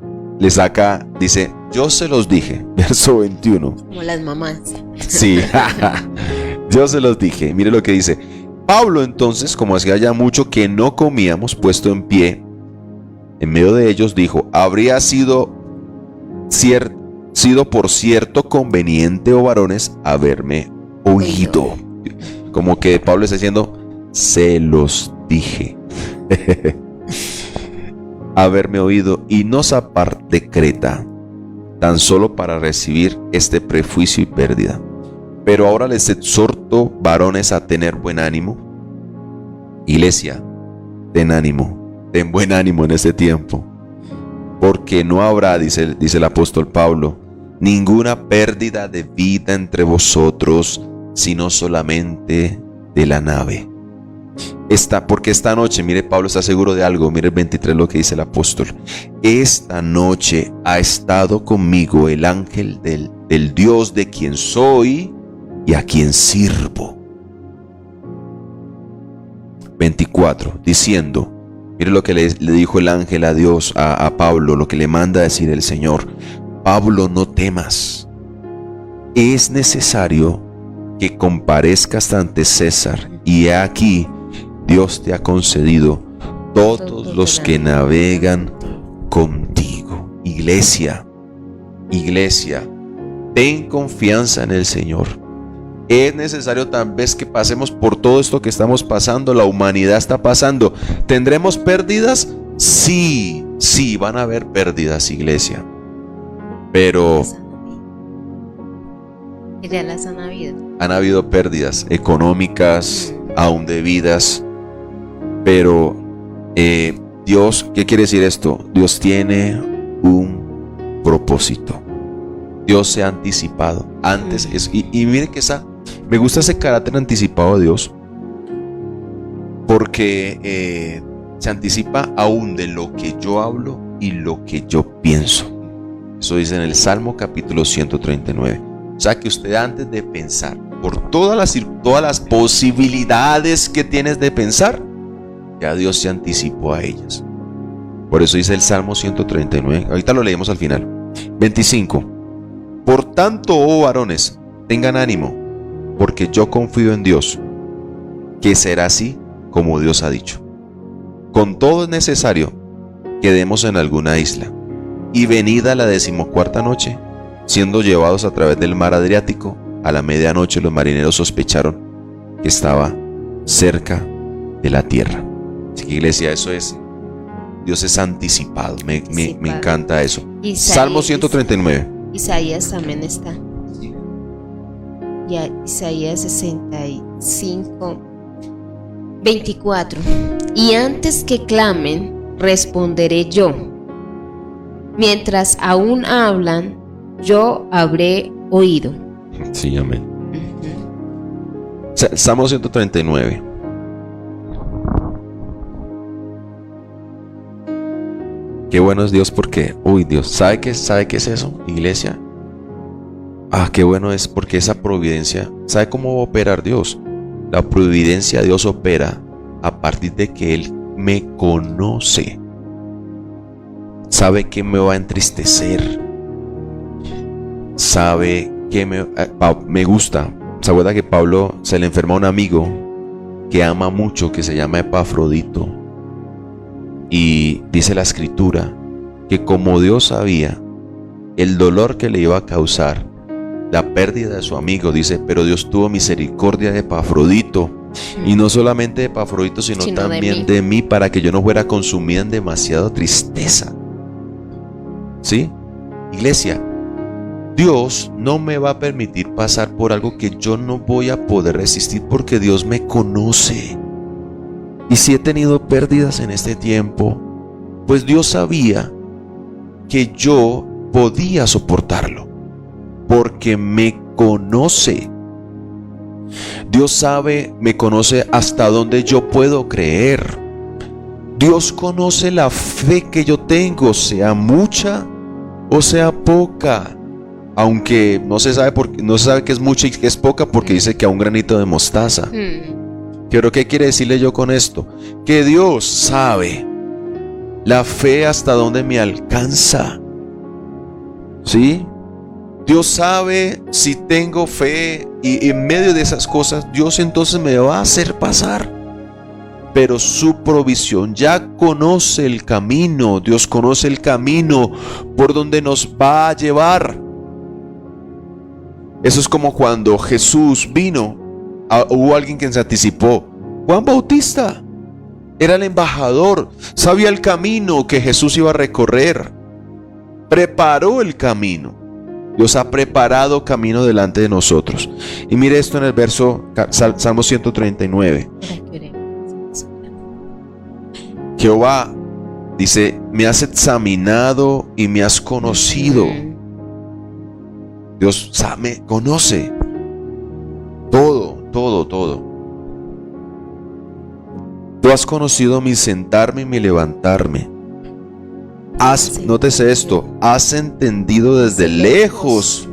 dice: yo se los dije, verso 21. Como las mamás. Sí, yo se los dije. Mire lo que dice: Pablo entonces, como hacía ya mucho que no comíamos, puesto en pie, en medio de ellos dijo, habría sido por cierto conveniente, oh varones, haberme oído. Como que Pablo está diciendo, se los dije. Haberme oído y no zapar de Creta, tan solo para recibir este prejuicio y pérdida. Pero ahora les exhorto, varones, a tener buen ánimo. Iglesia, ten buen ánimo en este tiempo. Porque no habrá, dice el apóstol Pablo, ninguna pérdida de vida entre vosotros, sino solamente de la nave. Porque esta noche, mire, Pablo está seguro de algo. Mire el 23 lo que dice el apóstol. Esta noche ha estado conmigo el ángel del Dios de quien soy y a quien sirvo. 24, diciendo, mire lo que le dijo el ángel a Dios, a Pablo, lo que le manda a decir el Señor. Pablo, no temas. Es necesario que comparezcas ante César, y he aquí, Dios te ha concedido todos los que navegan contigo. Iglesia, ten confianza en el Señor. Es necesario tal vez que pasemos por todo esto que estamos pasando, la humanidad está pasando. ¿Tendremos pérdidas? Sí, van a haber pérdidas, iglesia. Pero han habido pérdidas económicas, aún de vidas. Pero Dios, ¿qué quiere decir esto? Dios tiene un propósito. Dios se ha anticipado antes. Y mire que me gusta ese carácter anticipado de Dios, porque se anticipa aún de lo que yo hablo y lo que yo pienso. Eso dice en el Salmo capítulo 139. O sea que usted, antes de pensar, por todas las posibilidades que tienes de pensar, ya Dios se anticipó a ellas. Por eso dice el Salmo 139. Ahorita lo leemos al final. 25. Por tanto, oh varones, tengan ánimo, porque yo confío en Dios, que será así como Dios ha dicho. Con todo es necesario que demos en alguna isla, y venida la 14ª noche, siendo llevados a través del mar Adriático, a la medianoche los marineros sospecharon que estaba cerca de la tierra. Así que, iglesia, eso es, Dios es anticipado. Me encanta eso. Salmo 139. Isaías también está. Ya, Isaías 65, 24. Y antes que clamen, responderé yo. Mientras aún hablan, yo habré oído. Sí, amén. Salmo 139. Qué bueno es Dios, porque, Dios, ¿sabe qué es eso, iglesia? Qué bueno es, porque esa providencia, ¿sabe cómo va a operar Dios? La providencia de Dios opera a partir de que Él me conoce. Sabe que me va a entristecer. Sabe que me gusta. ¿Se acuerda que Pablo se le enferma a un amigo que ama mucho, que se llama Epafrodito? Y dice la escritura que como Dios sabía el dolor que le iba a causar la pérdida de su amigo, dice, pero Dios tuvo misericordia de Epafrodito, y no solamente de Epafrodito, sino también de mí, para que yo no fuera consumida en demasiada tristeza. ¿Sí? Iglesia, Dios no me va a permitir pasar por algo que yo no voy a poder resistir, porque Dios me conoce. Y si he tenido pérdidas en este tiempo, pues Dios sabía que yo podía soportarlo, porque me conoce. Dios me conoce hasta donde yo puedo creer. Dios conoce la fe que yo tengo, sea mucha o sea poca. Aunque no se sabe que es mucha y que es poca, porque dice que a un granito de mostaza. Pero ¿qué quiere decirle yo con esto? Que Dios sabe la fe hasta donde me alcanza. ¿Sí? Dios sabe si tengo fe y en medio de esas cosas Dios entonces me va a hacer pasar. Pero su provisión, ya conoce el camino, Dios conoce el camino por donde nos va a llevar. Eso es como cuando Jesús vino, hubo alguien que se anticipó. Juan Bautista era el embajador, sabía el camino que Jesús iba a recorrer, preparó el camino. Dios ha preparado camino delante de nosotros. Y mire esto en el verso Salmo 139. Jehová dice, me has examinado y me has conocido. Dios me conoce todo. Tú has conocido mi sentarme y mi levantarme. Nótese esto, has entendido desde lejos.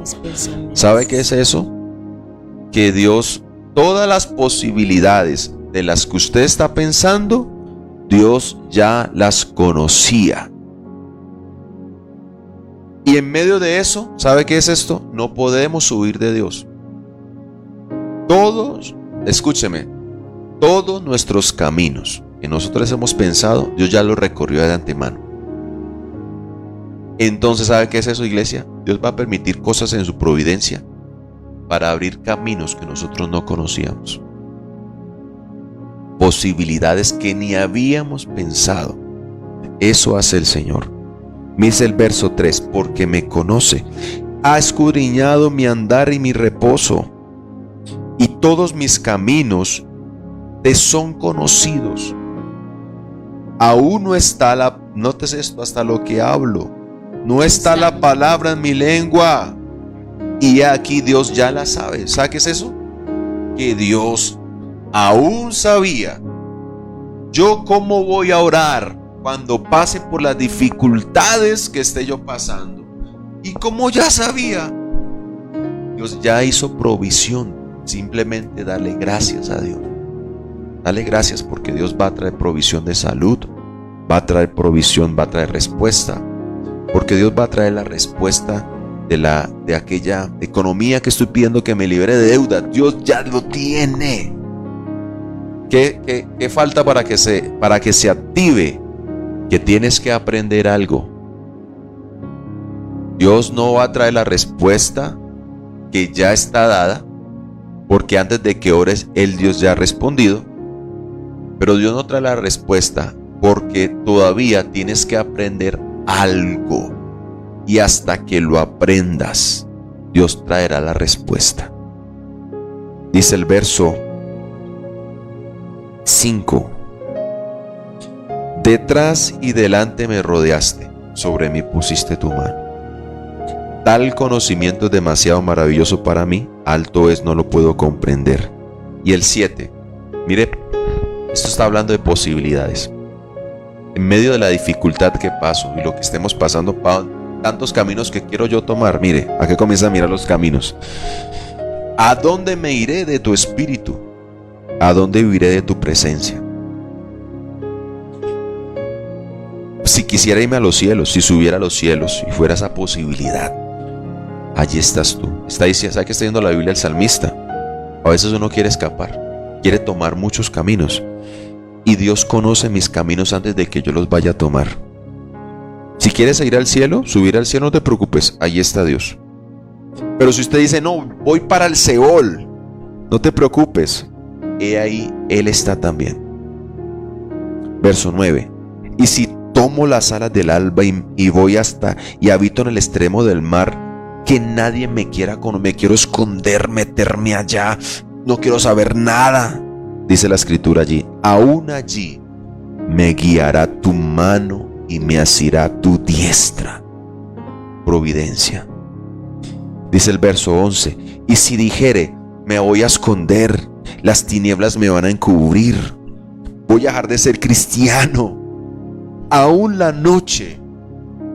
¿Sabe qué es eso? Que Dios, todas las posibilidades de las que usted está pensando, Dios ya las conocía. Y en medio de eso, ¿sabe qué es esto? No podemos huir de Dios. Todos, escúcheme, todos nuestros caminos que nosotros hemos pensado, Dios ya los recorrió de antemano. Entonces, ¿sabe qué es eso, iglesia? Dios va a permitir cosas en su providencia para abrir caminos que nosotros no conocíamos. Posibilidades que ni habíamos pensado. Eso hace el Señor. Dice el verso 3, porque me conoce, ha escudriñado mi andar y mi reposo, y todos mis caminos te son conocidos. Aún no está nótese esto, hasta lo que hablo, no está la palabra en mi lengua, y aquí Dios ya la sabe. ¿Sabe qué es eso? Que Dios aún sabía yo cómo voy a orar cuando pase por las dificultades que esté yo pasando. Y como ya sabía, Dios ya hizo provisión. Simplemente darle gracias a Dios. Dale gracias porque Dios va a traer provisión de salud, va a traer provisión, va a traer respuesta. Porque Dios va a traer la respuesta de aquella economía que estoy pidiendo que me libere de deuda. Dios ya lo tiene. ¿Qué falta para que se active? Que tienes que aprender algo. Dios no va a traer la respuesta que ya está dada, porque antes de que ores, Dios ya ha respondido. Pero Dios no trae la respuesta porque todavía tienes que aprender algo. Y hasta que lo aprendas, Dios traerá la respuesta. Dice el verso 5. Detrás y delante me rodeaste, sobre mí pusiste tu mano. Tal conocimiento es demasiado maravilloso para mí, alto es, no lo puedo comprender. Y el 7, mire, esto está hablando de posibilidades. En medio de la dificultad que paso y lo que estemos pasando, tantos caminos que quiero yo tomar, mire, aquí comienza a mirar los caminos. ¿A dónde me iré de tu espíritu? ¿A dónde viviré de tu presencia? Si quisiera irme a los cielos, si subiera a los cielos y fuera esa posibilidad, allí estás tú. Está diciendo, ¿sabe qué está diciendo la Biblia el salmista? A veces uno quiere escapar, quiere tomar muchos caminos, y Dios conoce mis caminos antes de que yo los vaya a tomar. Si quieres ir al cielo, subir al cielo, no te preocupes, allí está Dios. Pero si usted dice, no, voy para el Seol, no te preocupes, he ahí, Él está también. Verso 9. Y si tomo las alas del alba y voy y habito en el extremo del mar, que nadie me quiero esconder, meterme allá, no quiero saber nada, dice la escritura allí, aún allí me guiará tu mano y me asirá tu diestra. Providencia. Dice el verso 11, y si dijere, me voy a esconder, las tinieblas me van a encubrir, voy a dejar de ser cristiano, aún la noche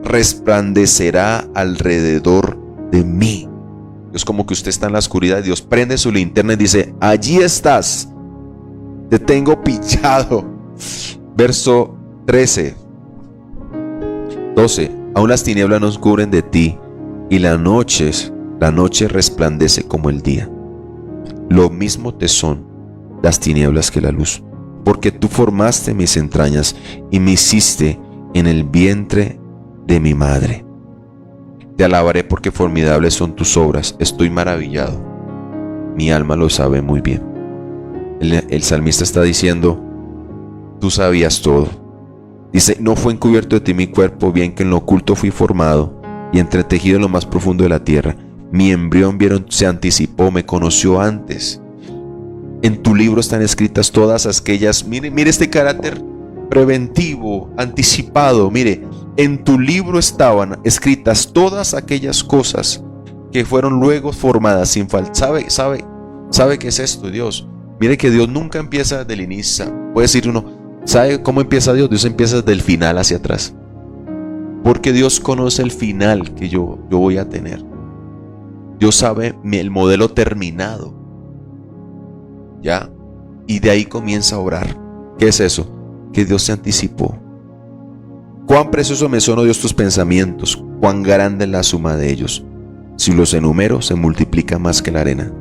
resplandecerá alrededor de mí. Es como que usted está en la oscuridad, Dios prende su linterna y dice, allí estás, te tengo pillado. Verso 12, aún las tinieblas nos cubren de ti y las noches La noche resplandece como el día. Lo mismo te son las tinieblas que la luz. Porque tú formaste mis entrañas y me hiciste en el vientre de mi madre. Te alabaré porque formidables son tus obras. Estoy maravillado. Mi alma lo sabe muy bien. El salmista está diciendo, tú sabías todo. Dice, no fue encubierto de ti mi cuerpo, bien que en lo oculto fui formado y entretejido en lo más profundo de la tierra. Mi embrión se anticipó, me conoció antes. En tu libro están escritas todas aquellas, mire este carácter preventivo, anticipado, mire, en tu libro estaban escritas todas aquellas cosas que fueron luego formadas sin falta. ¿Sabe qué es esto, Dios? Mire que Dios nunca empieza del inicio. Puede decir uno, ¿sabe cómo empieza Dios? Dios empieza del final hacia atrás. Porque Dios conoce el final que yo voy a tener. Dios sabe el modelo terminado. ¿Ya? Y de ahí comienza a obrar. ¿Qué es eso? Que Dios se anticipó. Cuán precioso me son, oh Dios, tus pensamientos, cuán grande es la suma de ellos. Si los enumero, se multiplica más que la arena.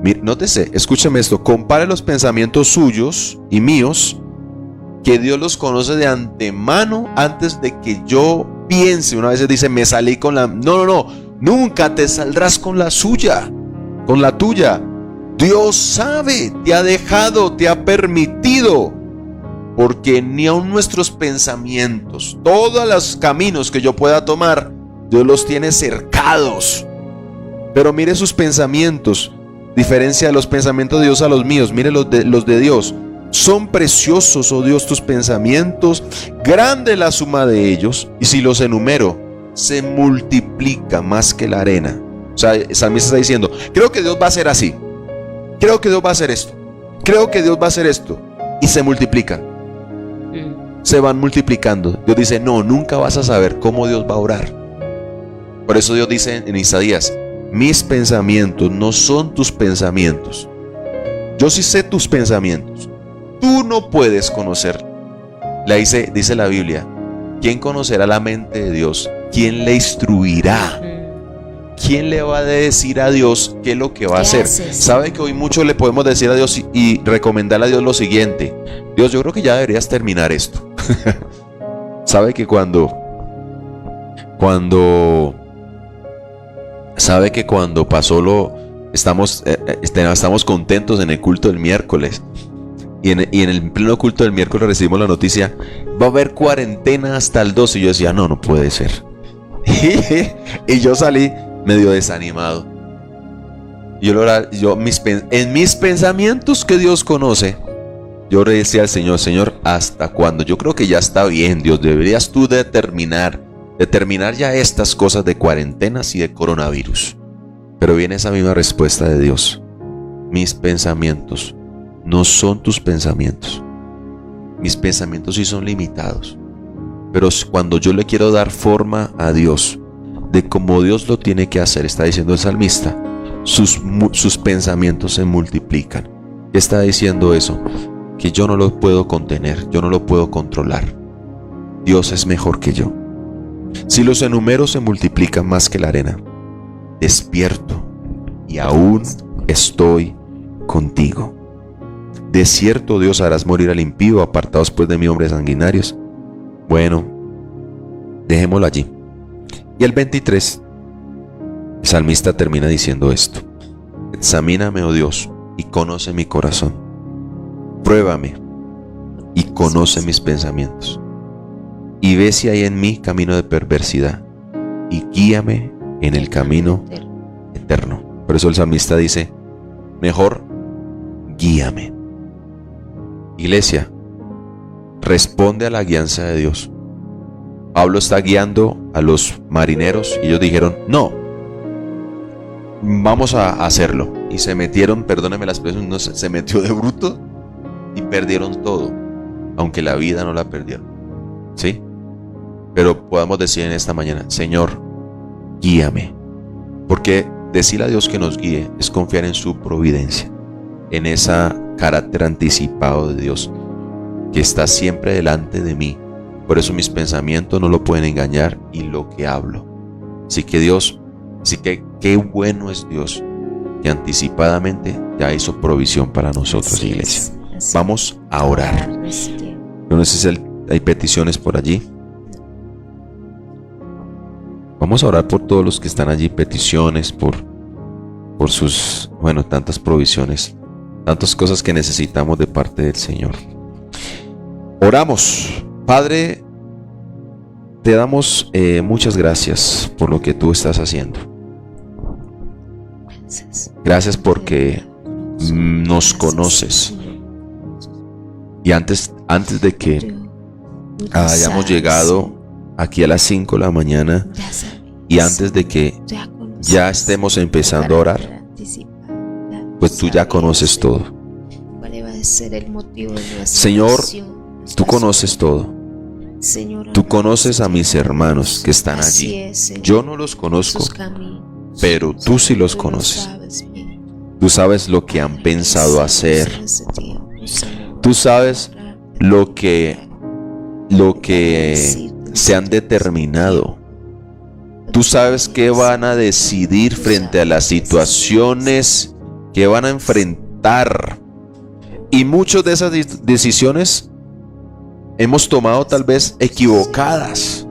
Mire, nótese, escúchame esto, compare los pensamientos suyos y míos, que Dios los conoce de antemano antes de que yo piense. Una vez dice, me salí con la... No, nunca te saldrás con la suya, con la tuya. Dios sabe, te ha dejado, te ha permitido, porque ni aun nuestros pensamientos, todos los caminos que yo pueda tomar, Dios los tiene cercados. Pero mire sus pensamientos, diferencia de los pensamientos de Dios a los míos. Mire los de Dios. Son preciosos, oh Dios, tus pensamientos, grande la suma de ellos, y si los enumero, se multiplica más que la arena. O sea, el salmista está diciendo, creo que Dios va a hacer así, creo que Dios va a hacer esto, creo que Dios va a hacer esto, y se multiplican. Se van multiplicando. Dios dice, no, nunca vas a saber cómo Dios va a orar. Por eso Dios dice en Isaías, mis pensamientos no son tus pensamientos. Yo sí sé tus pensamientos. Tú no puedes conocer. Dice la Biblia, ¿quién conocerá la mente de Dios? ¿Quién le instruirá? ¿Quién le va a decir a Dios qué es lo que va a hacer? Sabe que hoy mucho le podemos decir a Dios y recomendarle a Dios lo siguiente. Dios, yo creo que ya deberías terminar esto. Sabe que cuando pasó estamos contentos en el culto del miércoles. Y en el pleno culto del miércoles recibimos la noticia, va a haber cuarentena hasta el 12. Y yo decía, no puede ser. Y yo salí medio desanimado. En mis pensamientos que Dios conoce, yo le decía al Señor, Señor, ¿hasta cuándo? Yo creo que ya está bien, Dios, deberías tú determinar ya estas cosas de cuarentenas y de coronavirus. Pero viene esa misma respuesta de Dios. Mis pensamientos no son tus pensamientos. Mis pensamientos sí son limitados. Pero cuando yo le quiero dar forma a Dios, de cómo Dios lo tiene que hacer, está diciendo el salmista, sus pensamientos se multiplican. ¿Qué está diciendo eso? Que yo no lo puedo contener, yo no lo puedo controlar. Dios es mejor que yo. Si los enumero, se multiplican más que la arena. Despierto y aún estoy contigo. De cierto, Dios, harás morir al impío, apartados pues de mí, hombres sanguinarios. Bueno, dejémoslo allí. Y el 23, el salmista termina diciendo esto: examíname, oh Dios, y conoce mi corazón. Pruébame y conoce mis pensamientos. Y ve si hay en mí camino de perversidad, y guíame en el camino eterno. Por eso el salmista dice, mejor guíame. Iglesia, responde a la guianza de Dios. Pablo está guiando a los marineros y ellos dijeron, no, vamos a hacerlo. Y se metieron, perdónenme la expresión, no, se metió de bruto y perdieron todo, aunque la vida no la perdieron. ¿Sí? Pero podamos decir en esta mañana, Señor, guíame. Porque decirle a Dios que nos guíe es confiar en su providencia, en ese carácter anticipado de Dios que está siempre delante de mí. Por eso mis pensamientos no lo pueden engañar y lo que hablo. Así que Dios, Así que qué bueno es Dios, que anticipadamente ya hizo provisión para nosotros, Así iglesia. es, así Vamos a orar. No sé si hay peticiones por allí. Vamos a orar por todos los que están allí, peticiones, por sus, tantas provisiones, tantas cosas que necesitamos de parte del Señor. Oramos. Padre, te damos muchas gracias por lo que tú estás haciendo. Gracias porque nos conoces. Y antes de que hayamos llegado aquí a las 5 de la mañana y antes de que ya estemos empezando a orar, pues tú ya conoces todo. Señor, tú conoces todo. Tú conoces a mis hermanos que están allí. Yo no los conozco, pero tú sí los conoces. Tú sabes lo que han pensado hacer. Tú sabes lo que se han determinado. Tú sabes qué van a decidir frente a las situaciones que van a enfrentar. Y muchas de esas decisiones hemos tomado tal vez equivocadas.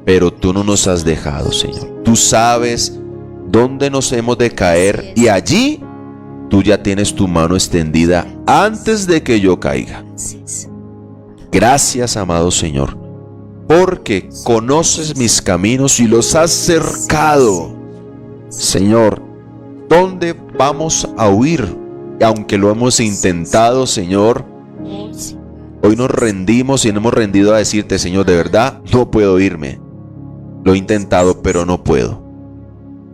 Pero tú no nos has dejado, Señor. Tú sabes dónde nos hemos de caer y allí tú ya tienes tu mano extendida antes de que yo caiga. Gracias, amado Señor, porque conoces mis caminos y los has cercado. Señor, ¿dónde vamos a huir? Aunque lo hemos intentado, Señor, hoy nos rendimos y nos hemos rendido a decirte, Señor, de verdad no puedo irme. Lo he intentado, pero no puedo.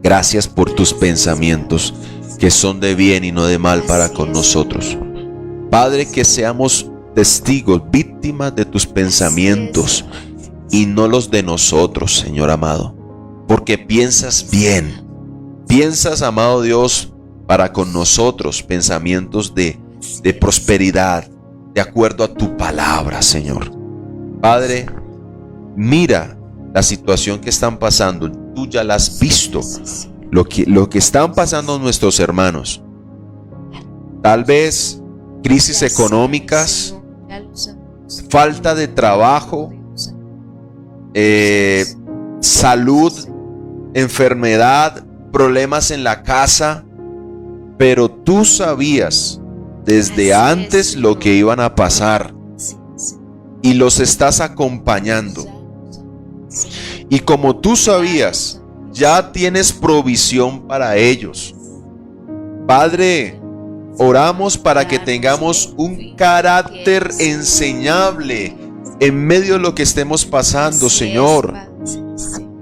Gracias por tus pensamientos, que son de bien y no de mal para con nosotros. Padre, que seamos testigos, víctimas de tus pensamientos y no los de nosotros, Señor amado. Porque piensas bien. Piensas, amado Dios, para con nosotros pensamientos de prosperidad, de acuerdo a tu palabra, Señor. Padre, mira la situación que están pasando. Tú ya la has visto. Lo que están pasando nuestros hermanos. Tal vez crisis económicas, falta de trabajo, salud, enfermedad, problemas en la casa. Pero tú sabías desde antes lo que iban a pasar y los estás acompañando. Y como tú sabías, ya tienes provisión para ellos. Padre, oramos para que tengamos un carácter enseñable en medio de lo que estemos pasando, Señor.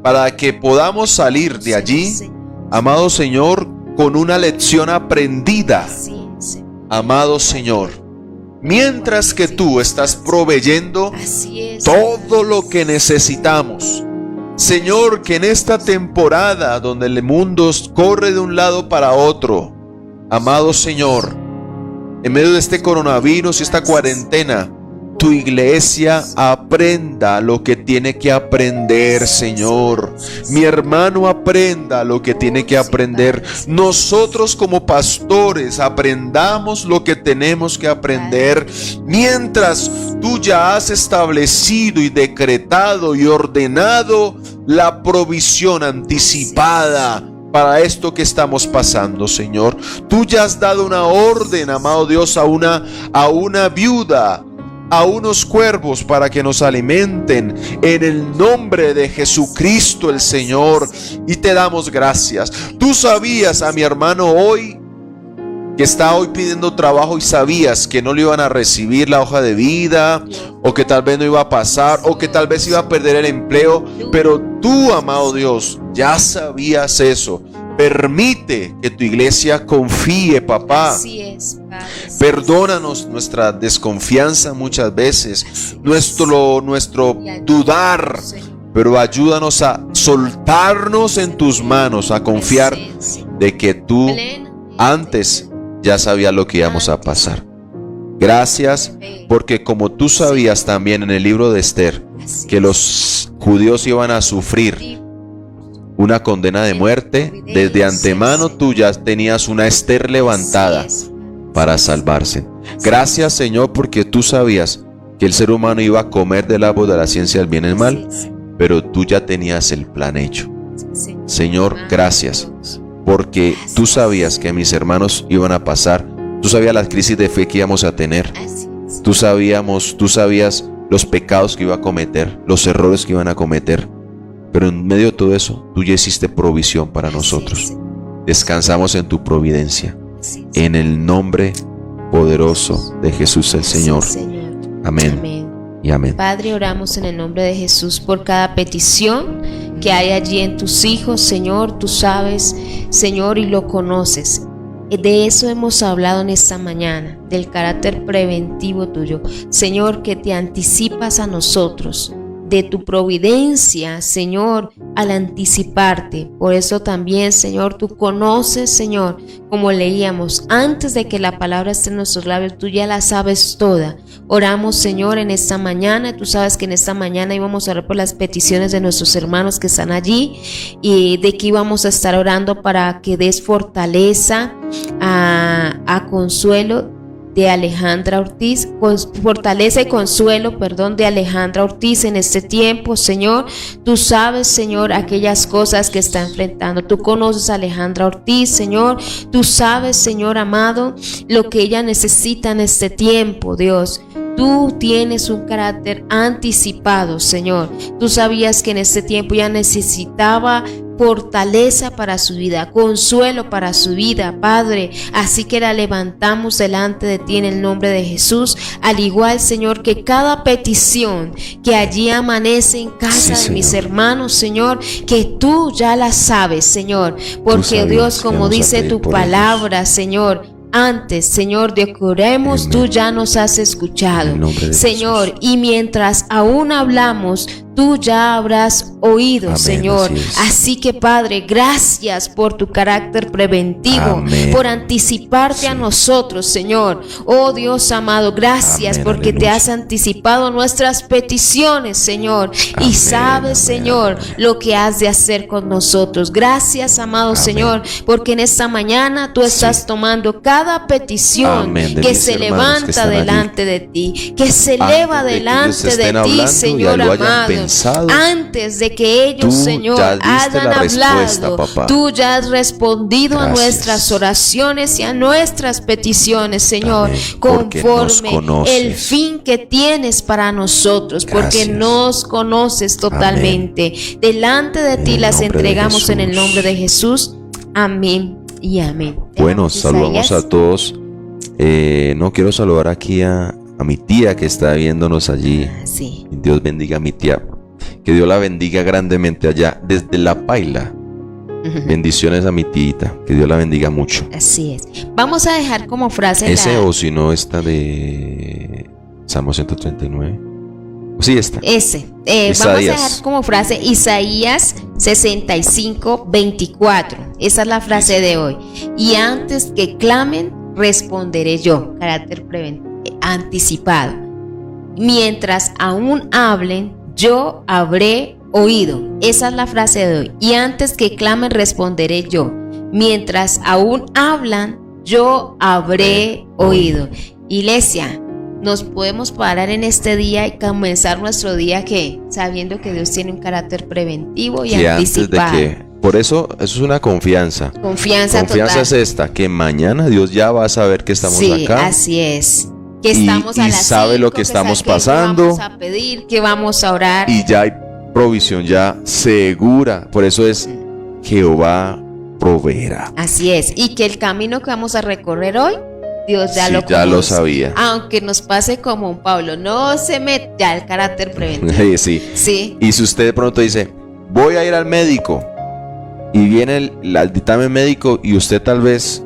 Para que podamos salir de allí, amado Señor, con una lección aprendida, amado Señor. Mientras que tú estás proveyendo todo lo que necesitamos. Señor, que en esta temporada donde el mundo corre de un lado para otro, amado Señor, en medio de este coronavirus y esta cuarentena, tu iglesia aprenda lo que tiene que aprender, Señor. Mi hermano aprenda lo que tiene que aprender. Nosotros como pastores aprendamos lo que tenemos que aprender. Mientras tú ya has establecido y decretado y ordenado la provisión anticipada para esto que estamos pasando, Señor. Tú ya has dado una orden, amado Dios, a una viuda, a unos cuervos para que nos alimenten en el nombre de Jesucristo el Señor, y te damos gracias. Tú sabías a mi hermano hoy que está hoy pidiendo trabajo y sabías que no le iban a recibir la hoja de vida, o que tal vez no iba a pasar, o que tal vez iba a perder el empleo, pero tú, amado Dios, ya sabías eso. Permite que tu iglesia confíe, papá. Así es, Padre. Perdónanos nuestra desconfianza muchas veces, nuestro dudar, pero ayúdanos a soltarnos en tus manos, a confiar de que tú antes ya sabías lo que íbamos a pasar. Gracias, porque como tú sabías también en el libro de Esther que los judíos iban a sufrir una condena de muerte, desde antemano tú ya tenías una Esther levantada para salvarse. Gracias, Señor, porque tú sabías que el ser humano iba a comer del árbol de la ciencia del bien y el mal, pero tú ya tenías el plan hecho. Señor, gracias, porque tú sabías que mis hermanos iban a pasar, tú sabías la crisis de fe que íbamos a tener, tú sabías los pecados que iba a cometer, los errores que iban a cometer, pero en medio de todo eso, tú ya hiciste provisión para nosotros. Descansamos en tu providencia, en el nombre poderoso de Jesús el Señor. Amén. Amén. Y amén. Padre, oramos en el nombre de Jesús por cada petición que hay allí en tus hijos, Señor. Tú sabes, Señor, y lo conoces. De eso hemos hablado en esta mañana, del carácter preventivo tuyo, Señor, que te anticipas a nosotros, de tu providencia, Señor, al anticiparte. Por eso también, Señor, tú conoces, Señor, como leíamos, antes de que la palabra esté en nuestros labios, tú ya la sabes toda. Oramos, Señor, en esta mañana. Tú sabes que en esta mañana íbamos a orar por las peticiones de nuestros hermanos que están allí, y de que íbamos a estar orando para que des fortaleza a Consuelo de Alejandra Ortiz, fortaleza y consuelo, de Alejandra Ortiz en este tiempo, Señor. Tú sabes, Señor, aquellas cosas que está enfrentando. Tú conoces a Alejandra Ortiz, Señor. Tú sabes, Señor amado, lo que ella necesita en este tiempo, Dios. Tú tienes un carácter anticipado, Señor. Tú sabías que en este tiempo ella necesitaba fortaleza para su vida, consuelo para su vida, Padre. Así que la levantamos delante de ti en el nombre de Jesús. Al igual, Señor, que cada petición que allí amanece en casa de mis hermanos, Señor, que tú ya la sabes, Señor. Porque Dios, como dice tu palabra, Señor, antes, Señor, de que oremos, tú ya nos has escuchado, Señor, Jesús. Y mientras aún hablamos, tú ya habrás oído, amén, Señor. Así que, Padre, gracias por tu carácter preventivo, amén, por anticiparte a nosotros, Señor. Oh Dios amado, gracias, amén, porque aleluya, te has anticipado nuestras peticiones, Señor, amén, y sabes, Señor, lo que has de hacer con nosotros. Gracias, amado, amén, Señor, porque en esta mañana tú estás tomando cada petición, amén, que se levanta delante de ti, que se eleva delante de ti, Señor amado. Antes de que ellos, Señor, hayan hablado, tú ya has respondido a nuestras oraciones y a nuestras peticiones, Señor, amén, conforme el fin que tienes para nosotros, porque nos conoces totalmente. Amén. Delante de ti las entregamos en el nombre de Jesús. Amén y amén. Bueno, saludamos a todos. No quiero saludar aquí a mi tía que está viéndonos allí. Sí. Dios bendiga a mi tía. Que Dios la bendiga grandemente allá desde La Paila. Bendiciones a mi tita. Que Dios la bendiga mucho. Así es. Vamos a dejar como frase ese, o si no, esta de Salmo 139. Sí, esta. Ese. Vamos a dejar como frase Isaías 65:24. Esa es la frase de hoy. Y antes que clamen, responderé yo. Carácter anticipado. Mientras aún hablen, yo habré oído. Esa es la frase de hoy. Y antes que clamen, responderé yo. Mientras aún hablan, yo habré oído. Iglesia, nos podemos parar en este día y comenzar nuestro día sabiendo que Dios tiene un carácter preventivo y anticipado. Por eso es una confianza. Confianza total. Es esta, que mañana Dios ya va a saber que estamos acá. Sí, así es. Que estamos a las 5, sabe lo que estamos pasando. Que vamos a pedir, que vamos a orar. Y ya hay provisión ya segura. Por eso es Jehová proveerá. Así es. Y que el camino que vamos a recorrer hoy, Dios ya lo conoce. Ya lo sabía. Aunque nos pase como un Pablo, no se mete ya el carácter preventivo. Sí. Y si usted de pronto dice, voy a ir al médico, y viene el dictamen médico y usted tal vez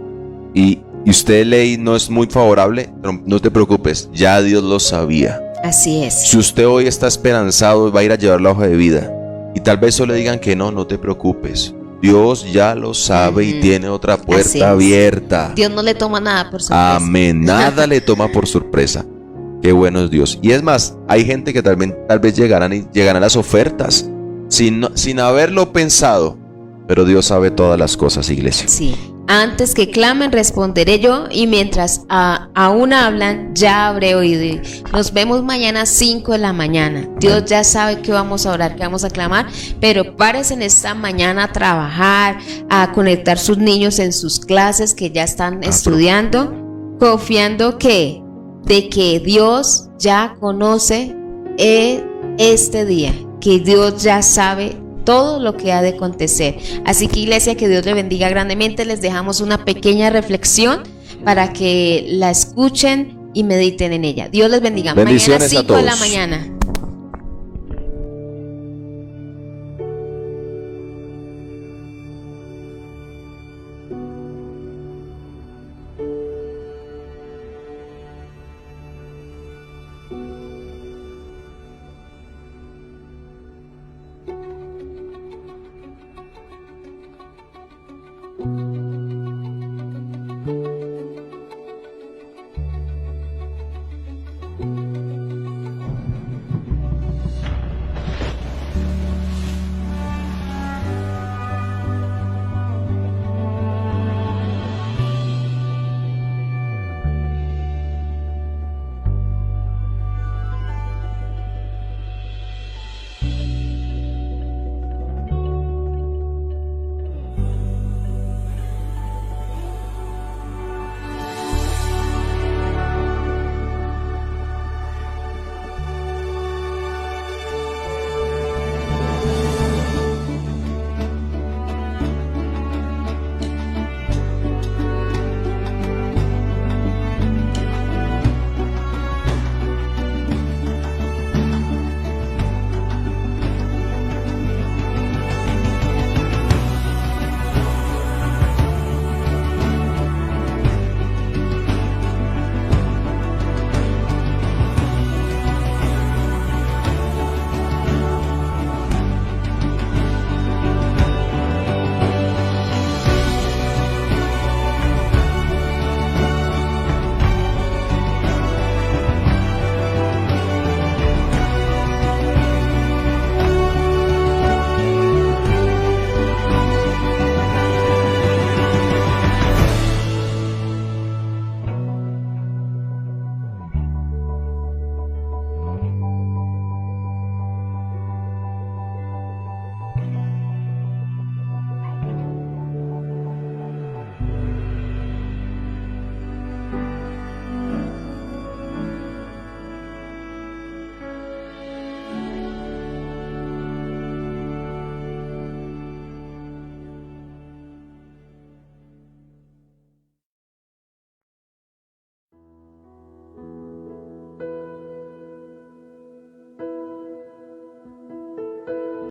y usted lee no es muy favorable, no te preocupes, ya Dios lo sabía. Así es. Si usted hoy está esperanzado, va a ir a llevar la hoja de vida y tal vez solo le digan que no te preocupes, Dios ya lo sabe y tiene otra puerta abierta. Dios no le toma nada por sorpresa. Amén, nada le toma por sorpresa. Qué bueno es Dios. Y es más, hay gente que tal vez llegarán las ofertas sin haberlo pensado. Pero Dios sabe todas las cosas, iglesia. Sí. Antes que clamen, responderé yo, y mientras aún hablan, ya habré oído. Nos vemos mañana a 5 de la mañana. Dios ya sabe que vamos a orar, que vamos a clamar, pero párense en esta mañana a trabajar, a conectar sus niños en sus clases que ya están estudiando, confiando de que Dios ya conoce este día, que Dios ya sabe todo lo que ha de acontecer. Así que, iglesia, que Dios le bendiga grandemente. Les dejamos una pequeña reflexión para que la escuchen y mediten en ella. Dios les bendiga. Bendiciones Mañana 5 a de la todos. mañana.